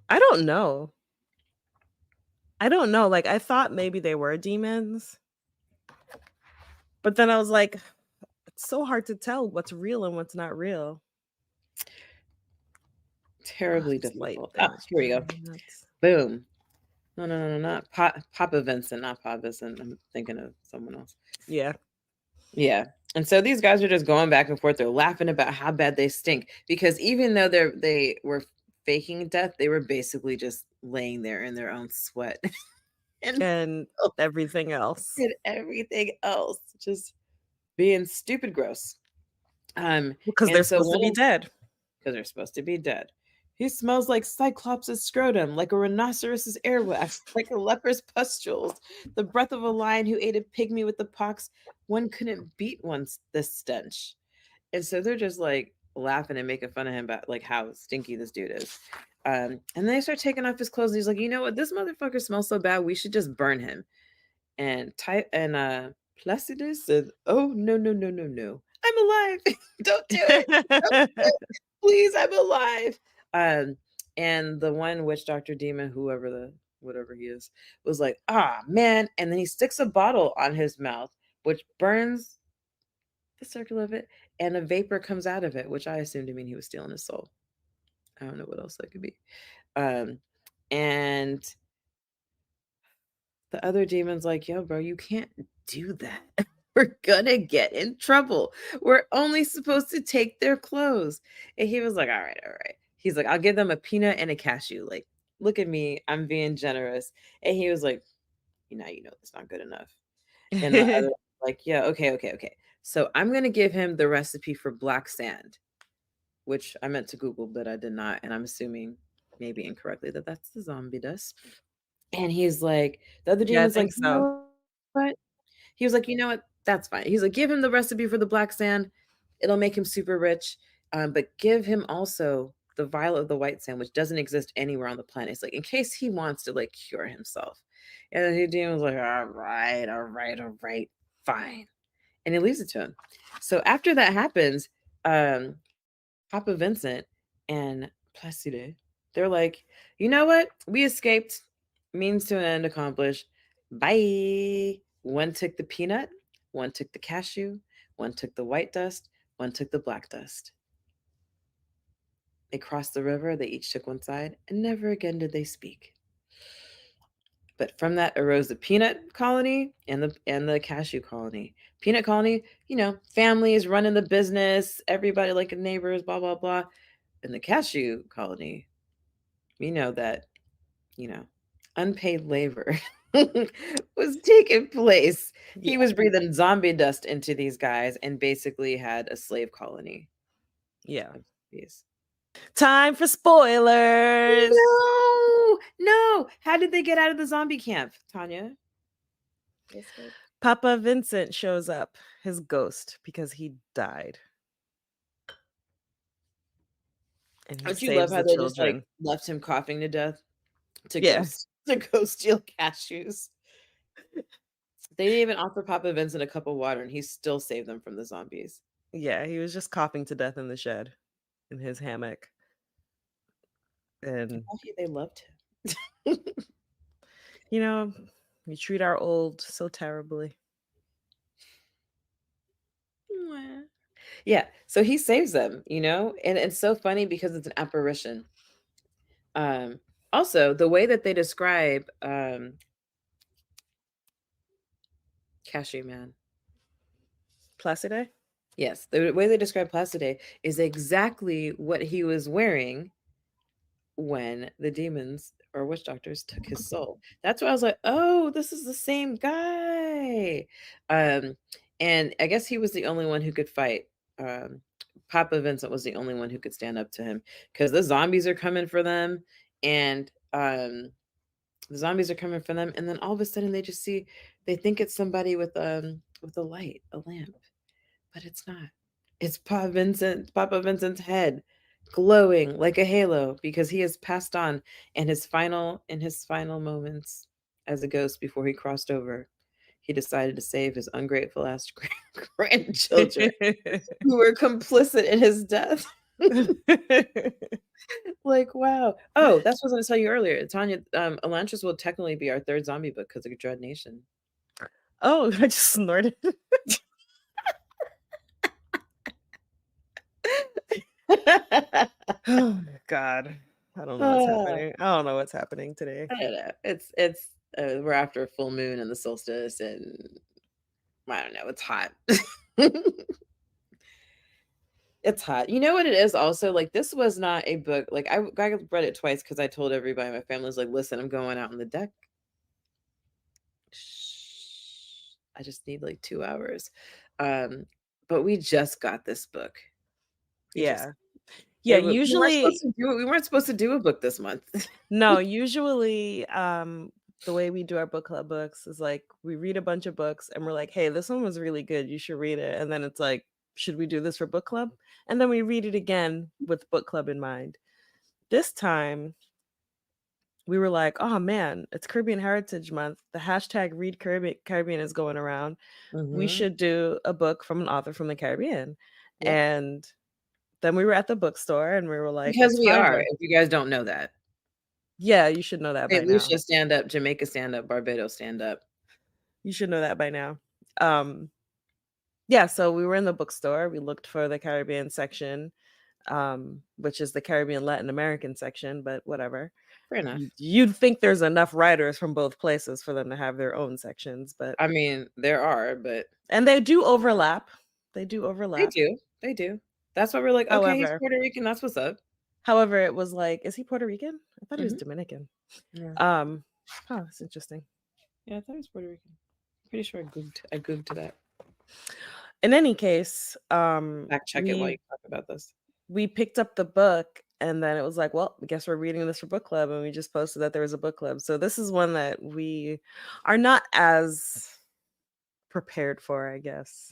I don't know. I don't know. Like I thought maybe they were demons, but then I was like, it's so hard to tell what's real and what's not real. Terribly This light difficult. thing Ah, is here we driving go. me nuts. Boom. No, no, no, no, not Papa Vincent, not Papa Vincent. I'm thinking of someone else. Yeah. Yeah. And so these guys are just going back and forth. They're laughing about how bad they stink because even though they were faking death, they were basically just laying there in their own sweat and And filth everything else. and everything else, just being stupid gross. Because they're And so supposed to one be of dead. because they're supposed to be dead. He smells like Cyclops' scrotum, like a rhinoceros's airwax, like a leper's pustules, the breath of a lion who ate a pygmy with the pox. One couldn't beat one's this stench. And so they're just like laughing and making fun of him about like how stinky this dude is. And then they start taking off his clothes, and he's like, you know what, this motherfucker smells so bad, we should just burn him. Placidus said, oh no, no, no, no, no. I'm alive. Don't do it. Don't do it. Please, I'm alive. Um, and the one witch doctor demon, whatever he is, was like, ah man. And then he sticks a bottle on his mouth, which burns the circle of it, and a vapor comes out of it, which I assumed to mean he was stealing his soul. I don't know what else that could be. Um, and the other demon's like, yo, bro, you can't do that. We're gonna get in trouble. We're only supposed to take their clothes. And he was like, all right, all right. He's like, I'll give them a peanut and a cashew. Like, look at me, I'm being generous. And he was like, you know, that's not good enough. And the other, like, yeah, okay, okay, okay. So I'm gonna give him the recipe for black sand, which I meant to Google, but I did not. And I'm assuming maybe incorrectly that that's the zombie dust. And he's like, the other Yeah, I demon's like, think you so. know what? He was like, you know what? That's fine. He's like, give him the recipe for the black sand. It'll make him super rich. But give him also the vial of the white sand, which doesn't exist anywhere on the planet. It's like, in case he wants to like cure himself. And then the demon was like, all right, all right, all right, fine. And he leaves it to him. So after that happens, um, Papa Vincent and Placide, they're like, you know what? We escaped. Means to an end accomplished. Bye. One took the peanut, one took the cashew, one took the white dust, one took the black dust. They crossed the river, they each took one side, and never again did they speak. But from that arose the peanut colony and the cashew colony. Peanut colony, families running the business, everybody like neighbors, blah blah blah. And the cashew colony, we know that, you know, unpaid labor was taking place. Yeah. He was breathing zombie dust into these guys and basically had a slave colony Yeah. of these. Time for spoilers. No, no. How did they get out of the zombie camp, Tanya? They escaped. Papa Vincent shows up, his ghost, because he died. And he Don't you love saves how the they just like children. left him coughing to death to go Yeah. to go steal cashews? They didn't even offer Papa Vincent a cup of water, and he still saved them from the zombies. Yeah, he was just coughing to death in the shed in his hammock. And, How they loved him. you know, we treat our old so terribly. Mwah. Yeah, so he saves them, and it's so funny because it's an apparition. Um, Also, the way that they describe Cashew Man, Placide? yes, the way they describe Placide is exactly what he was wearing when the demons or witch doctors took his soul. That's why I was like, "Oh, this is the same guy." Um, and I guess he was the only one who could fight. Um, Papa Vincent was the only one who could stand up to him because the zombies are coming for them, and the zombies are coming for them, and then all of a sudden they think it's somebody with a light, a lamp, but it's not. It's Papa Vincent's head glowing like a halo because he has passed on in his final moments as a ghost before he crossed over. He decided to save his ungrateful ass grandchildren who were complicit in his death. Like, wow. Oh, that's what I was gonna tell you earlier. Tanya, Elantris will technically be our third zombie book because of Dread Nation. Oh, I just snorted. Oh god. I don't know what's Ah, happening. I don't know what's happening today. I don't know. It's we're after a full moon and the solstice, and I don't know. It's hot. It's hot. You know what it is also? Like, this was not a book. Like, I read it twice because I told everybody. My family was like, "Listen, I'm going out on the deck. Shh. I just need like 2 hours." Um, but we just got this book. We just Yeah. Yeah, supposed usually to do it. We weren't supposed to do a book this month. no, usually, the way we do our book club books is, like, we read a bunch of books and we're like, "Hey, this one was really good, you should read it," and then it's like, "Should we do this for book club?" And then we read it again with book club in mind. This time, we were like, "Oh, man, it's Caribbean Heritage Month, the hashtag Read Caribbean is going around. We Mhm. should do a book from an author from the Caribbean." Yep. And then we were at the bookstore and we were like, Because "Let's we find are, one." if you guys don't know that. Yeah, you should know that by St. now. Lucia, stand up. Jamaica, stand up. Barbados, stand up. You should know that by now. Um, yeah, so we were in the bookstore, we looked for the Caribbean section, which is the Caribbean Latin American section, but whatever. Fair enough. You'd think there's enough writers from both places for them to have their own sections, but I mean, there are, but and they do overlap. They do they overlap. do. They do. That's why we're like, "Okay, he's However Puerto Rican. That's what's up." however, it was like, is he Puerto Rican? I thought he was Mhm. Dominican. Yeah. Um, that's interesting. Yeah, I thought he was Puerto Rican. Pretty sure I Googled that. In any case, Fact check it while we you talk about this. we picked up the book and then it was like, well, I guess we're reading this for book club and we just posted that there was a book club. So this is one that we are not as prepared for, I guess,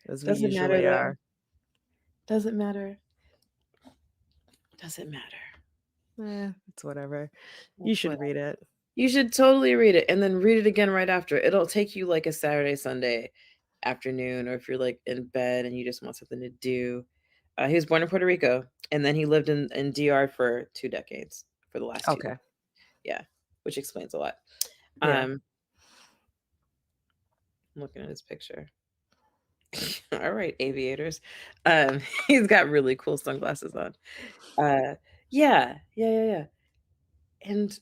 as we Doesn't matter usually though. are. Doesn't matter. Doesn't matter. It's whatever. You That's should what read it. you should totally read it and then read it again right after. It'll take you like a Saturday, Sunday afternoon, or if you're like in bed and you just want something to do. He was born in Puerto Rico and then he lived in DR for 2 decades, for the last 2 decades. Okay. Yeah, which explains a lot. Yeah. I'm looking at his picture. All right, aviators. He's got really cool sunglasses on. Uh, yeah, yeah, yeah, yeah. And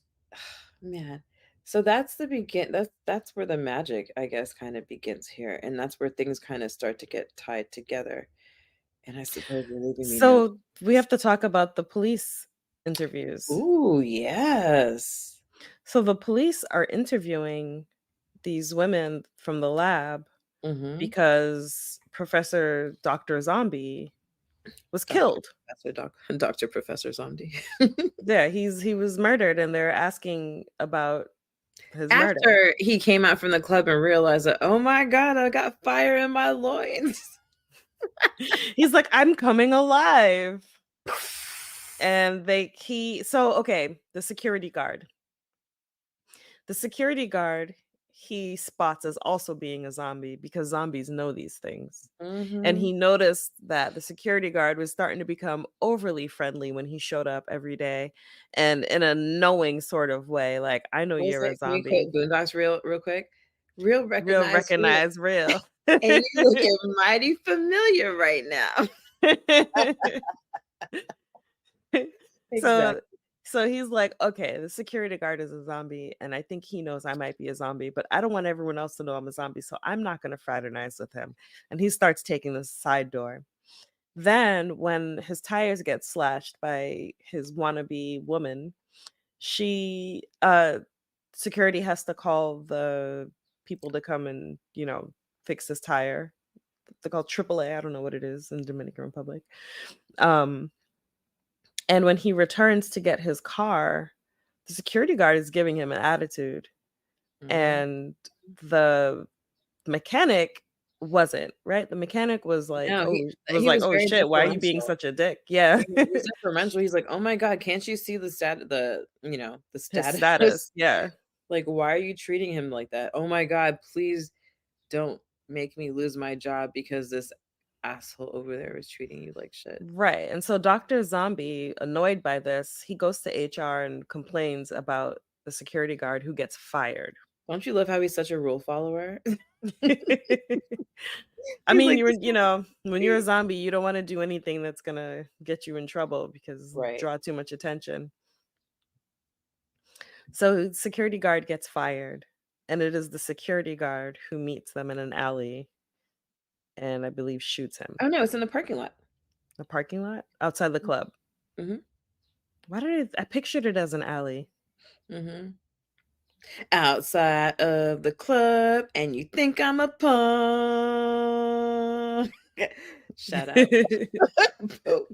man, so that's the begin. That's where the magic, I guess, kind of begins here, and that's where things kind of start to get tied together. And I suppose you're leaving me no So we have to talk about the police interviews. Ooh, yes. So the police are interviewing these women from the lab Mhm. because Professor Dr. Zombie was Doctor killed. Professor Doctor Professor Zombie. Yeah, he was murdered, and they're asking about his murder. After he came out from the club and realized that, "Oh my god, I got fire in my loins." He's like, "I'm coming alive." And okay, the security guard. The security guard he spots as also being a zombie because zombies know these things. And Mhm. he noticed that the security guard was starting to become overly friendly when he showed up every day and in a knowing sort of way, like, I know What was you're a it? Can we zombie. quote Boondocks real quick? Real Real recognize real, recognize real. and you looking mighty familiar right now. So Exactly. so he's like, "Okay, the security guard is a zombie, and I think he knows I might be a zombie, but I don't want everyone else to know I'm a zombie, so I'm not gonna fraternize with him." And he starts taking the side door. Then when his tires get slashed by his wannabe woman, she security has to call the people to come and, fix his tire. They're called AAA, I don't know what it is in Dominican Republic. Um And when he returns to get his car, the security guard is giving him an attitude, Mhm. and the mechanic wasn't, right? The mechanic No, was he like, was "Oh very shit, why are you being deferential. such a dick?" Yeah. He was deferential. He's like, "Oh my god, can't you see the His status? status, yeah. Like, why are you treating him like that? Oh my god, please don't make me lose my job because this asshole over there is treating you like shit." Right, and so Doctor Zombie, annoyed by this, he goes to HR and complains about the security guard who gets fired. Don't you love how he's such a rule follower? I He's mean, like, "This is when you're a me." zombie, you don't wanna do anything that's gonna get you in trouble because Right. draw too much attention. So, security guard gets fired, and it is the security guard who meets them in an alley and I believe shoots him. Oh, no, it's in the parking lot. A parking lot? Outside the club. Mhm, Why did I pictured it as an alley. mhm. Outside of the club, and you think I'm a punk. Shout out. Oh,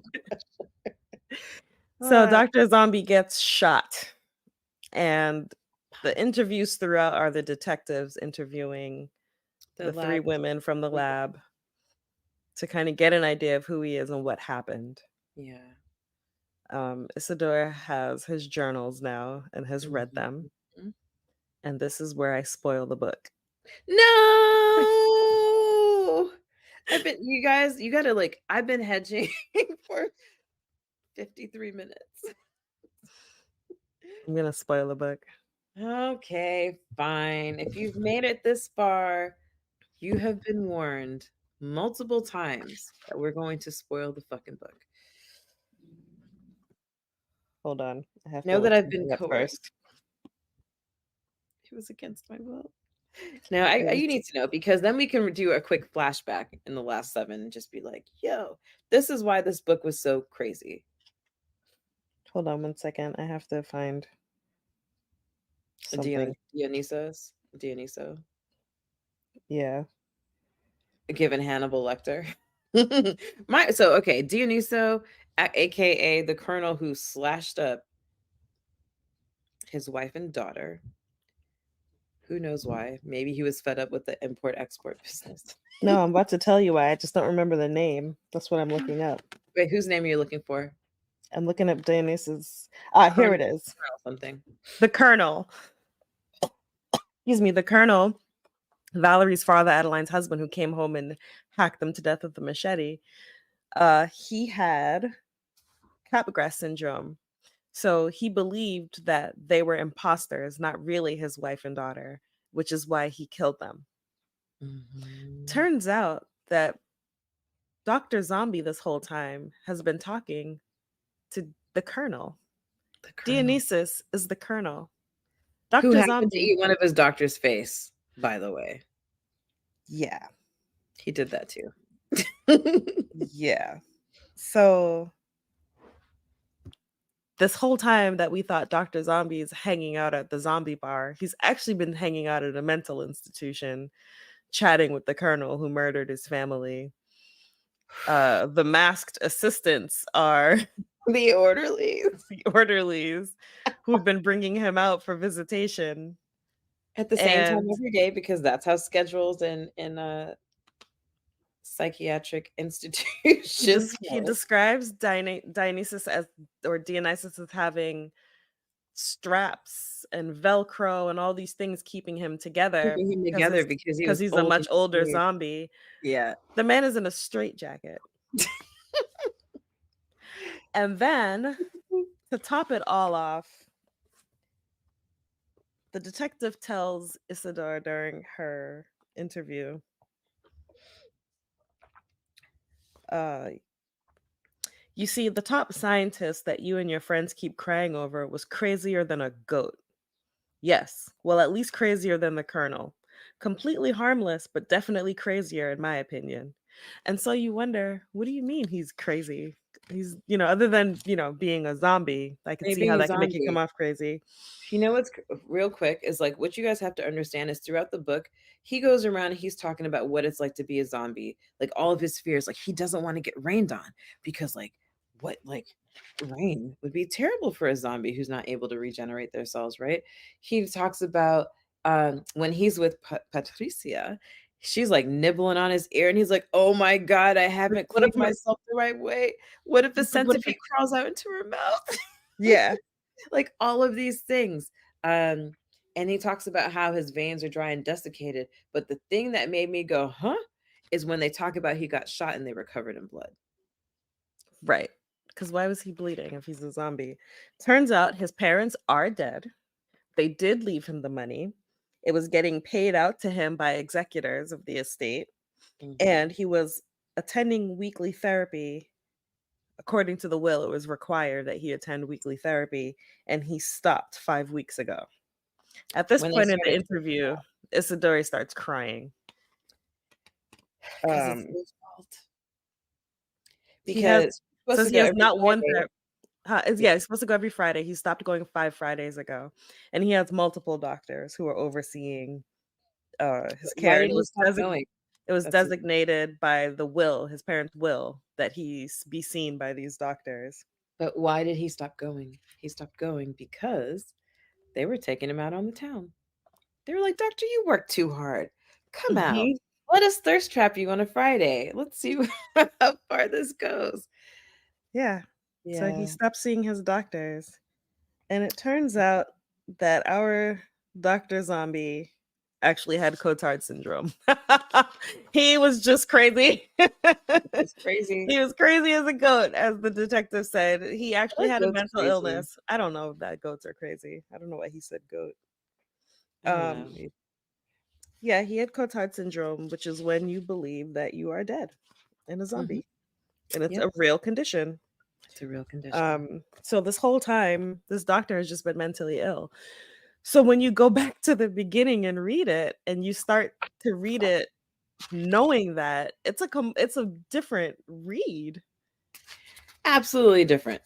So, uh, Doctor Zombie gets shot, and the interviews throughout are the detectives interviewing the the 3 lab is women from the yeah, lab to kinda get an idea of who he is and what happened. yeah. Isidore has his journals now and has read Mhm, them, mhm. and this is where I spoil the book. No! You guys, you gotta, like, I've been hedging for 53 minutes. I'm gonna spoil the book. Okay, fine. If you've made it this far, you have been warned multiple times that we're going to spoil the fucking book. Hold on, I have to Know that look I've been something up first. coerced. It was against my will. Now, you Yes. need to know because then we can do a quick flashback in the last 7 and just be like, "Yo, this is why this book was so crazy." Hold on one second, I have to find something. Dionyso, Yeah. given Hannibal Lecter. Okay, Dionyso, AKA the colonel who slashed up his wife and daughter. Who knows why? Maybe he was fed up with the import-export business. No, I'm about to tell you why, I just don't remember the name. That's what I'm looking up. Wait, whose name are you looking for? I'm looking up here Colonel it is. something. The Colonel. Excuse me, the Colonel, Valerie's father, Adeline's husband, who came home and hacked them to death with a machete. He had Capgras syndrome. So he believed that they were imposters, not really his wife and daughter, which is why he killed them. Mhm. Turns out that Dr. Zombie this whole time has been talking to the Colonel. The Colonel. Dionysus is the Colonel. Who Dr. happened to Zombie, eat one of his doctor's face, by the way. yeah, He did that too. yeah. So this whole time that we thought Dr. Zombie is hanging out at the zombie bar, he's actually been hanging out at a mental institution, chatting with the Colonel who murdered his family. The masked assistants are The orderlies. the orderlies who've been bringing him out for visitation. At the same time And every day because that's how schedules in, psychiatric institutions he work. describes Dionysus as, or Dionysus as having straps and Velcro and all these things keeping him together Keeping him together because he because was he's a old much and older weird. zombie. Yeah. The man is in a straitjacket. And then to top it all off, the detective tells Isidore during her interview, uh, you see, the top scientist that you and your friends keep crying over was crazier than a goat. Yes, well, at least crazier than the Colonel. Completely harmless, but definitely crazier, in my opinion. And so you wonder, what do you mean he's crazy? He's, other than, being a zombie, I could see Maybe how a that can make you come zombie. off crazy. You know what's real quick is like what you guys have to understand is throughout the book, he goes around and he's talking about what it's like to be a zombie, like all of his fears. Like he doesn't want to get rained on because, like rain would be terrible for a zombie who's not able to regenerate their cells, right? He talks about when he's with Patricia, she's like nibbling on his ear and he's like, oh my God, I haven't What if, cleaned myself the right way. What if a what if centipede he, crawls out into her mouth? yeah, Like all of these things. And he talks about how his veins are dry and desiccated. But the thing that made me go, huh, is when they talk about he got shot and they were covered in blood. right. Because why was he bleeding if he's a zombie? Turns out his parents are dead. They did leave him the money. It was getting paid out to him by executors of the estate, Hmm. and he was attending weekly therapy. According to the will, it was required that he attend weekly therapy, and he stopped 5 weeks ago. At this When they point in the started, interview, Isidori starts crying. because it's Um, his fault. he has Because you're supposed says to he go has every not one Friday. Yeah. yeah, he's supposed to go every Friday. He stopped going 5 Fridays ago, and he has multiple doctors who are overseeing his But why care. did he stop going? It was That's designated by the will, his parents' will, that be seen by these doctors. but why did he stop going? He stopped going because they were taking him out on the town. They were like, "Doctor, you work too hard. Come out. Mhm. Let us thirst trap you on a Friday. Let's see how far this goes." Yeah. So he Yeah. stopped seeing his doctors. And it turns out that our Dr. Zombie actually had Cotard syndrome. He was just crazy. It's crazy. He was crazy as a goat, as the detective said. He I actually like had a goats mental crazy. illness. I don't know if that goats are crazy. I don't know why he said goat. I don't know. Um, yeah, he had Cotard syndrome, which is when you believe that you are dead and a Mhm. zombie, and it's Yep. a real condition. It's a real condition. So this whole time, this doctor has just been mentally ill. So when you go back to the beginning and read it, and you start to read it knowing that, it's a different read. Absolutely different.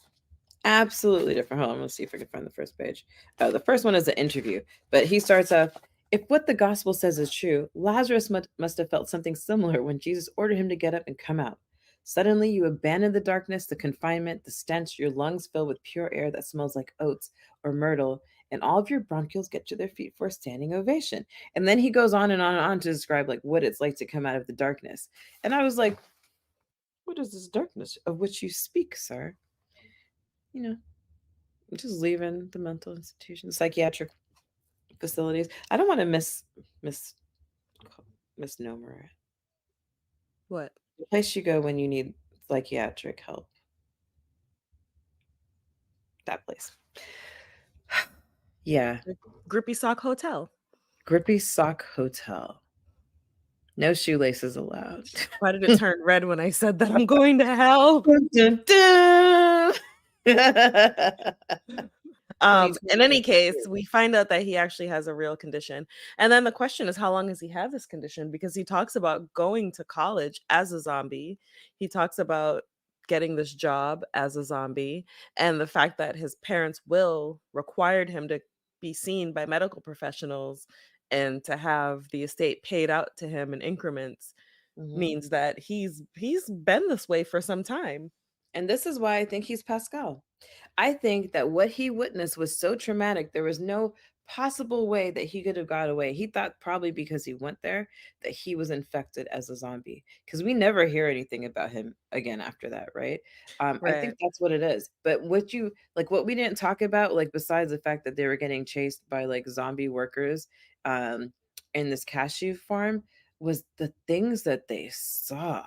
Absolutely different. Hold on, let's see if I can find the first page. The first one is an interview, but he starts off, if what the gospel says is true, Lazarus must have felt something similar when Jesus ordered him to get up and come out. Suddenly, you abandon the darkness, the confinement, the stench, your lungs fill with pure air that smells like oats or myrtle, and all of your bronchioles get to their feet for a standing ovation. And then he goes on and on and on to describe like what it's like to come out of the darkness. And I was like, what is this darkness of which you speak, sir? You know, just leaving the mental institution, psychiatric facilities. I don't want to miss misnomer it. What? The place you go when you need psychiatric help. That place. Yeah. The Grippy Sock Hotel. Grippy Sock Hotel. No shoelaces allowed. Why did it turn red when I said that I'm going to hell? Dun, dun, dun. Please In make any it case, clear. we find out that he actually has a real condition. And then the question is, how long has he had this condition? Because he talks about going to college as a zombie. He talks about getting this job as a zombie, and the fact that his parents' will required him to be seen by medical professionals and to have the estate paid out to him in increments Mhm. means that he's been this way for some time. And this is why I think he's Pascal. I think that what he witnessed was so traumatic, there was no possible way that he could have got away. He thought probably because he went there that he was infected as a zombie. Because we never hear anything about him again after that, right? I think Right. that's what it is. But what you like, what we didn't talk about, like besides the fact that they were getting chased by like zombie workers um, in this cashew farm, was the things that they saw.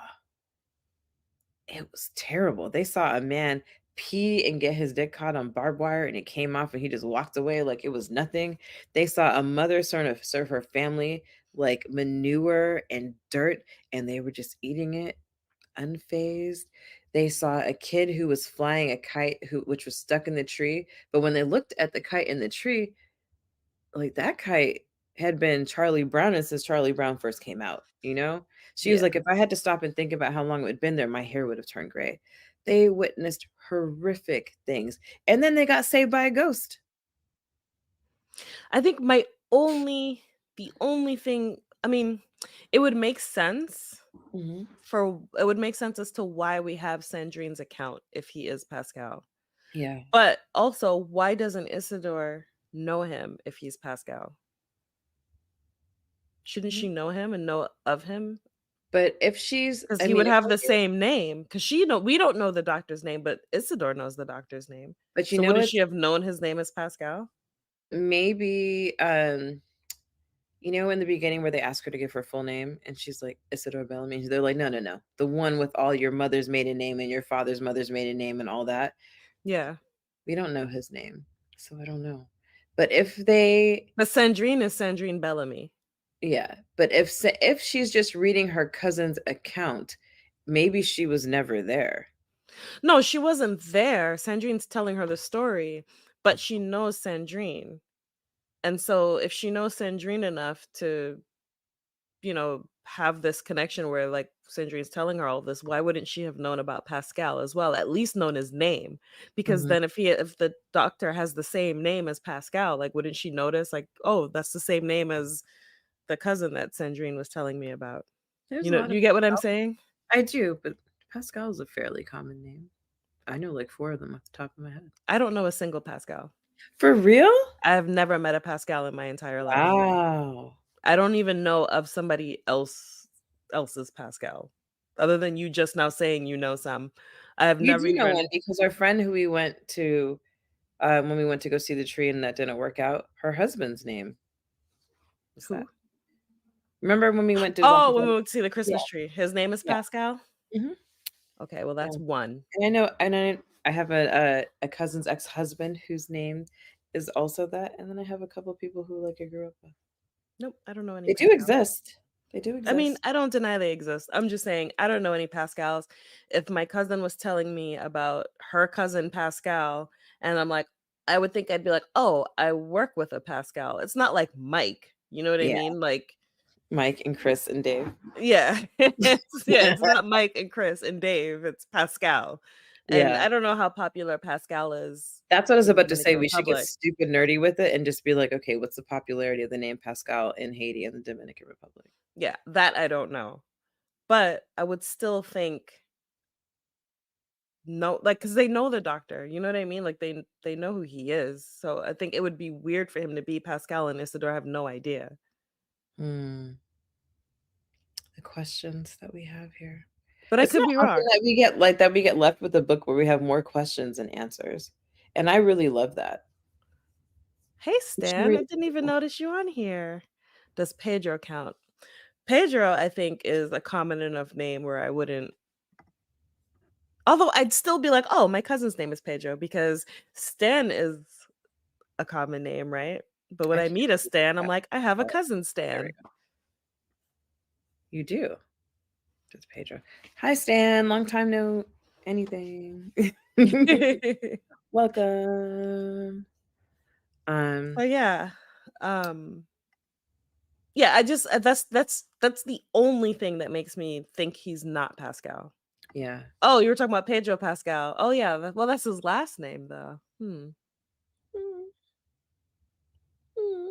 It was terrible. They saw a man pee and get his dick caught on barbed wire, and it came off, and he just walked away like it was nothing. They saw a mother sort of serve her family like manure and dirt, and they were just eating it unfazed. They saw a kid who was flying a kite which was stuck in the tree, but when they looked at the kite in the tree, like, that kite had been Charlie Brown and since Charlie Brown first came out, you know? She was Yeah. like, "If I had to stop and think about how long it had been there, my hair would have turned gray." They witnessed horrific things, and then they got saved by a ghost. I think the only thing, I mean, it would make sense Mhm. it would make sense as to why we have Sandrine's account if he is Pascal. Yeah. But also, why doesn't Isidore know him if he's Pascal? Shouldn't Mhm. she know him and know of him? But if she's Because I he mean, would if have we're the being same name. Because we don't know the doctor's name, but Isidore knows the doctor's name. but you So know wouldn't what? she have known his name as Pascal? Maybe, you know, in the beginning where they ask her to give her full name, and she's like, "Isidore Bellamy." They're like, "No, no, no. The one with all your mother's maiden name and your father's mother's maiden name and all that." Yeah. We don't know his name, so I don't know. But if they But Sandrine is Sandrine Bellamy. yeah, but if she's just reading her cousin's account, maybe she was never there. No, she wasn't there. Sandrine's telling her the story, but she knows Sandrine. And so if she knows Sandrine enough to, have this connection where like Sandrine's telling her all this, why wouldn't she have known about Pascal as well? At least known his name. Because Mhm. then if the doctor has the same name as Pascal, like wouldn't she notice like, oh, that's the same name as the cousin that Sandrine was telling me about? There's a lot You of get what I'm Pascal. saying? I do, but Pascal is a fairly common name. I know like 4 of them off the top of my head. I don't know a single Pascal. For real? I've never met a Pascal in my entire life. Wow. I don't even know of somebody else's Pascal, other than you just now saying you know some. I have You never do know one even because our friend who we went to, when we went to go see the tree and that didn't work out, her husband's name was that. who? Remember when we went to walk Oh, in when front we of went to see the yeah, Christmas tree. His name is yeah. Pascal? Mhm. Okay, well, Yeah. that's one. And I know I have a cousin's ex-husband whose name is also that, and then I have a couple of people who, like, I grew up with. Nope, I don't know any They do Pascals. exist. They do I mean, exist. I don't deny they exist. I'm just saying I don't know any Pascals. If my cousin was telling me about her cousin Pascal, and I'm like, I would think I'd be like, "Oh, I work with a Pascal." It's not like Mike, you know what I Yeah, mean? Like, Mike and Chris and Dave. yeah. It's not Mike and Chris and Dave, it's Pascal. And Yeah. I don't know how popular Pascal is That's what I was in the about to say, Dominican we should get Republic. stupid nerdy with it and just be like, "Okay, what's the popularity of the name Pascal in Haiti and the Dominican Republic?" Yeah, that I don't know. But I would still think no, like, because they know the doctor, you know what I mean? Like, they know who he is, so I think it would be weird for him to be Pascal and Isidore have no idea. Hmm, the questions that we have here. But I Isn't could it be often wrong. that we get left with a book where we have more questions than answers? And I really love that. "Hey, We should Stan, read I didn't even notice you on here." Does Pedro count? Pedro, I think, is a common enough name where I wouldn't, although I'd still be like, "Oh, my cousin's name is Pedro," because Stan is a common name, right? But when I I can't meet a read Stan, I'm that. like, "I have a Oh, cousin there we Stan." go. You do. That's Pedro. Hi, Stan. Long time no anything. Welcome. Um, But yeah, um, yeah, I just that's the only thing that makes me think he's not Pascal. yeah. Oh, you were talking about Pedro Pascal. Oh yeah, well that's his last name though. Hmm. Mm, mm.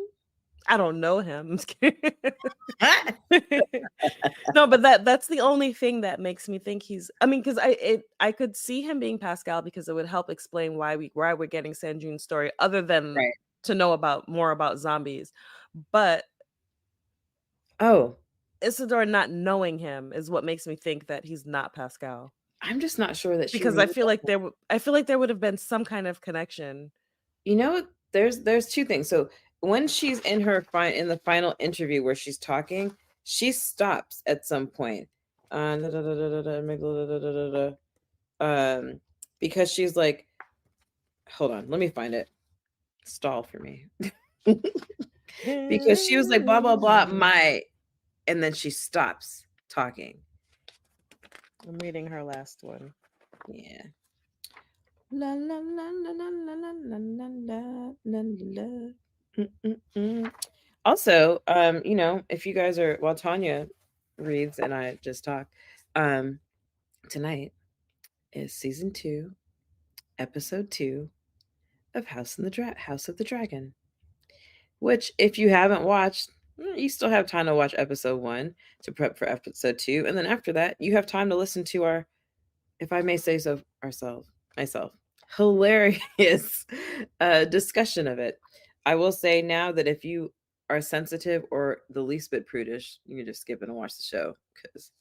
I don't know him. I'm just kidding. No, but that's the only thing that makes me think he's I mean, because I could see him being Pascal because it would help explain why we're getting Sanjun's story other than Right. to know about more about zombies. But Oh, Isidore not knowing him is what makes me think that he's not Pascal. I'm just not sure that she Because really does. I feel like there would have been some kind of connection. You know, there's two things. So when she's in in the final interview where she's talking, she stops at some point. Da, da, da, da, da, da, da, da, da, da, um, because she's like, hold on, let me find it. Stall for me. Because she was like, blah, blah, blah, my, and then she stops talking. I'm reading her last one. Yeah. La la la la la la la la la la la la. Mm. Also, if you guys are while Tanya reads and I just talk, um, tonight is season 2, episode 2 of House of the Dragon. Which, if you haven't watched, you still have time to watch episode 1 to prep for episode 2, and then after that, you have time to listen to our, if I may say so, myself, hilarious discussion of it. I will say now that if you are sensitive or the least bit prudish, you can just skip it and watch the show because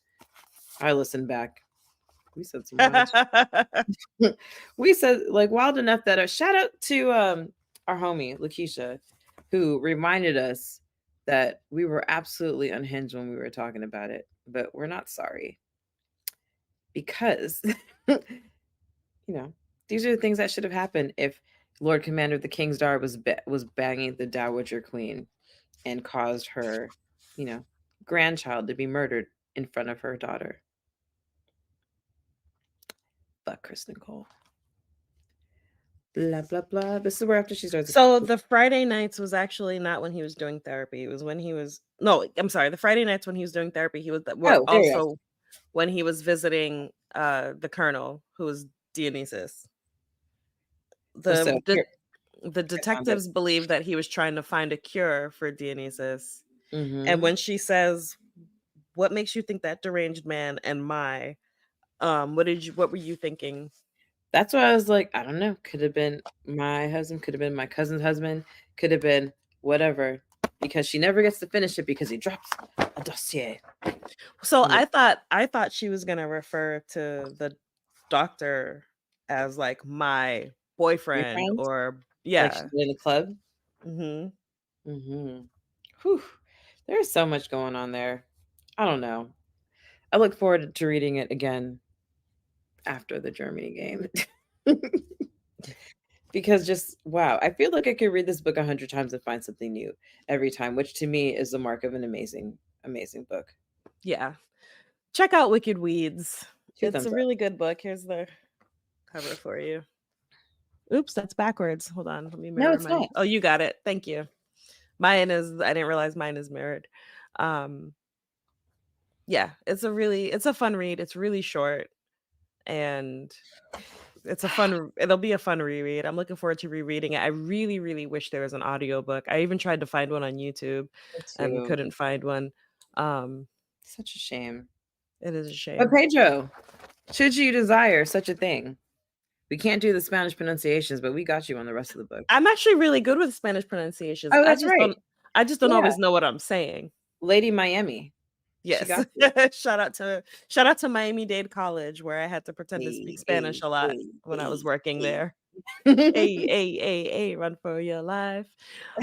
I listened back. We said some wild. We said like wild enough that a shout out to our homie Lakeisha, who reminded us that we were absolutely unhinged when we were talking about it, but we're not sorry because these are the things that should have happened if Lord Commander of the King's Daughter was banging the Dowager Queen and caused her, you know, grandchild to be murdered in front of her daughter. But Kristen Cole. Blah blah blah. This is where after she starts. So the Friday nights was actually not when he was doing therapy. It was when he was no, I'm sorry. The Friday nights when he was doing therapy, were Oh, there you also when he was visiting the colonel who was Dionysus. go. So The here the I found it. detectives believe that he was trying to find a cure for Dionysus. And Mm-hmm. when she says, "What makes you think that deranged man and my what were you thinking?" That's why I was like, I don't know. Could have been my husband, could have been my cousin's husband, could have been whatever. Because she never gets to finish it because he drops a dossier. So And it, I thought she was gonna refer to the doctor as like my boyfriend boyfriend, or like she yeah. did in the club. Hmm. Mm-hmm. Whew. There's so much going on there. I don't know. I look forward to reading it again after the Germany game. Because just wow, I feel like I could read this book 100 times and find something new every time, which to me is the mark of an amazing, amazing book. Yeah. Check out Wicked Weeds. Two It's a thumbs up. really good book. Here's the cover for you. Oops, that's backwards. Hold on. Let me No, mirror it's mine. not. Oh, you got it. Thank you. Mine is I didn't realize mine is mirrored. Um yeah, it's a fun read. It's really short and it'll be a fun reread. I'm looking forward to rereading it. I really, really wish there was an audiobook. I even tried to find one on YouTube Me and too. couldn't find one. Um, Such a shame. it is a But shame. Pedro, should you desire such a thing, we can't do the Spanish pronunciations, but we got you on the rest of the book. I'm actually really good with Spanish pronunciations. Oh, that's right. I just don't Yeah. always know what I'm saying. Lady Miami. She Yes. got you. Shout out to Miami-Dade College where I had to pretend to speak Hey, Spanish hey, a lot hey, when I was hey, working hey. there. Hey, run for your life.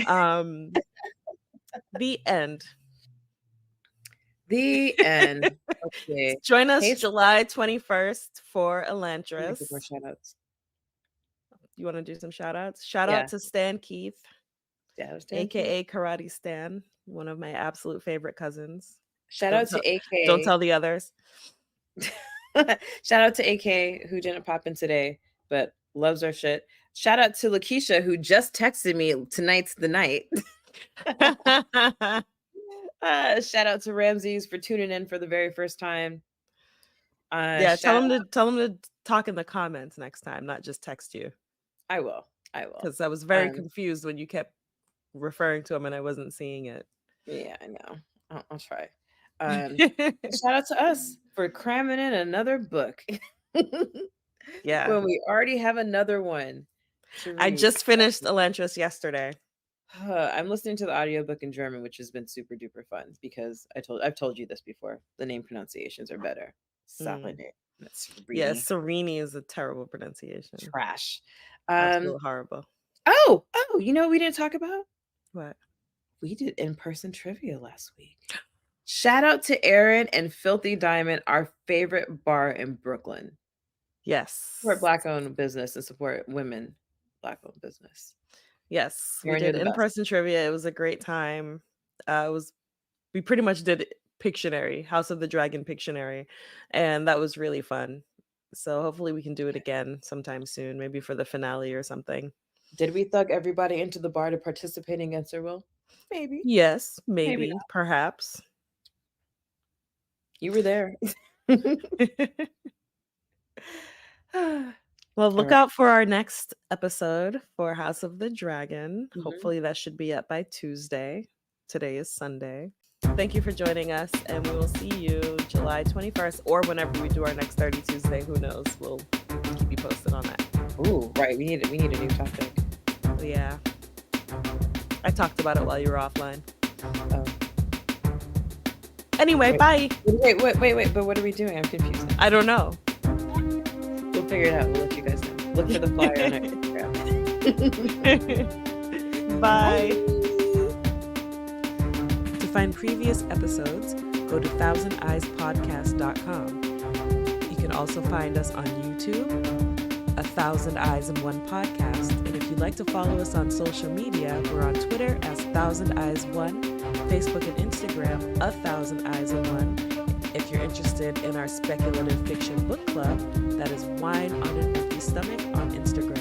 Um, the end. The end. Okay. Join us Hey, July 21st for let me give more Elantris. shout outs. You wanna do some shout outs? Shout out Yeah. to Stan Keith, Yeah, Stan Keith. AKA Karate Stan, one of my absolute favorite cousins. Shout Don't out tell, to don't AK. tell the others. Shout out to AK who didn't pop in today, but loves our shit. Shout out to Lakeisha who just texted me, "Tonight's the night." Shout out to Ramses for tuning in for the very first time. Yeah, Shout tell them to talk in the comments next time, not just text you. I will. I will. Because I was very Um, confused when you kept referring to him and I wasn't seeing it. yeah, I know. I'll try. Shout out to us for cramming in another book Yeah. when we already have another one to I read. just finished Elantris yesterday. I'm listening to the audiobook in German, which has been super duper fun because I've told you this before. The name pronunciations are better. Mm. Saturday. That's Yeah, Serini. Serini is a terrible pronunciation. Trash. Um, Absolute horrible. you know what we didn't talk about? What? We did in-person trivia last week. Shout out to Aaron and Filthy Diamond, our favorite bar in Brooklyn. Support Yes. Black-owned business and support women Black-owned business. Yes, we Aaron, you're did the best. in-person trivia. It was a great time. It was we pretty much did Pictionary, House of the Dragon Pictionary, and that was really fun. So hopefully we can do it again sometime soon, maybe for the finale or something. Did we thug everybody into the bar to participate against their will? Maybe. Yes, Maybe maybe, not. perhaps. You were there. Well, All look right. out for our next episode for House of the Dragon. Mhm. Hopefully that should be up by Tuesday. Today is Sunday. Thank you for joining us, and we will see you July 21st or whenever we do our next 30 Tuesday. Who knows? We'll keep you posted on that. Ooh, right. We need a new topic. But yeah. I talked about it while you were offline. Oh. Anyway, Wait. bye. Wait. But what are we doing? I'm confused now. I don't know. We'll figure it out. We'll let you guys know. Look for the flyer on our Instagram. Bye. To find previous episodes, go to thousandeyespodcast.com. You can also find us on YouTube, A Thousand Eyes in One Podcast. And if you'd like to follow us on social media, we're on Twitter as Thousand Eyes One, Facebook and Instagram, A Thousand Eyes in One. If you're interested in our Speculative Fiction Book Club, that is Wine on an Empty Stomach on Instagram.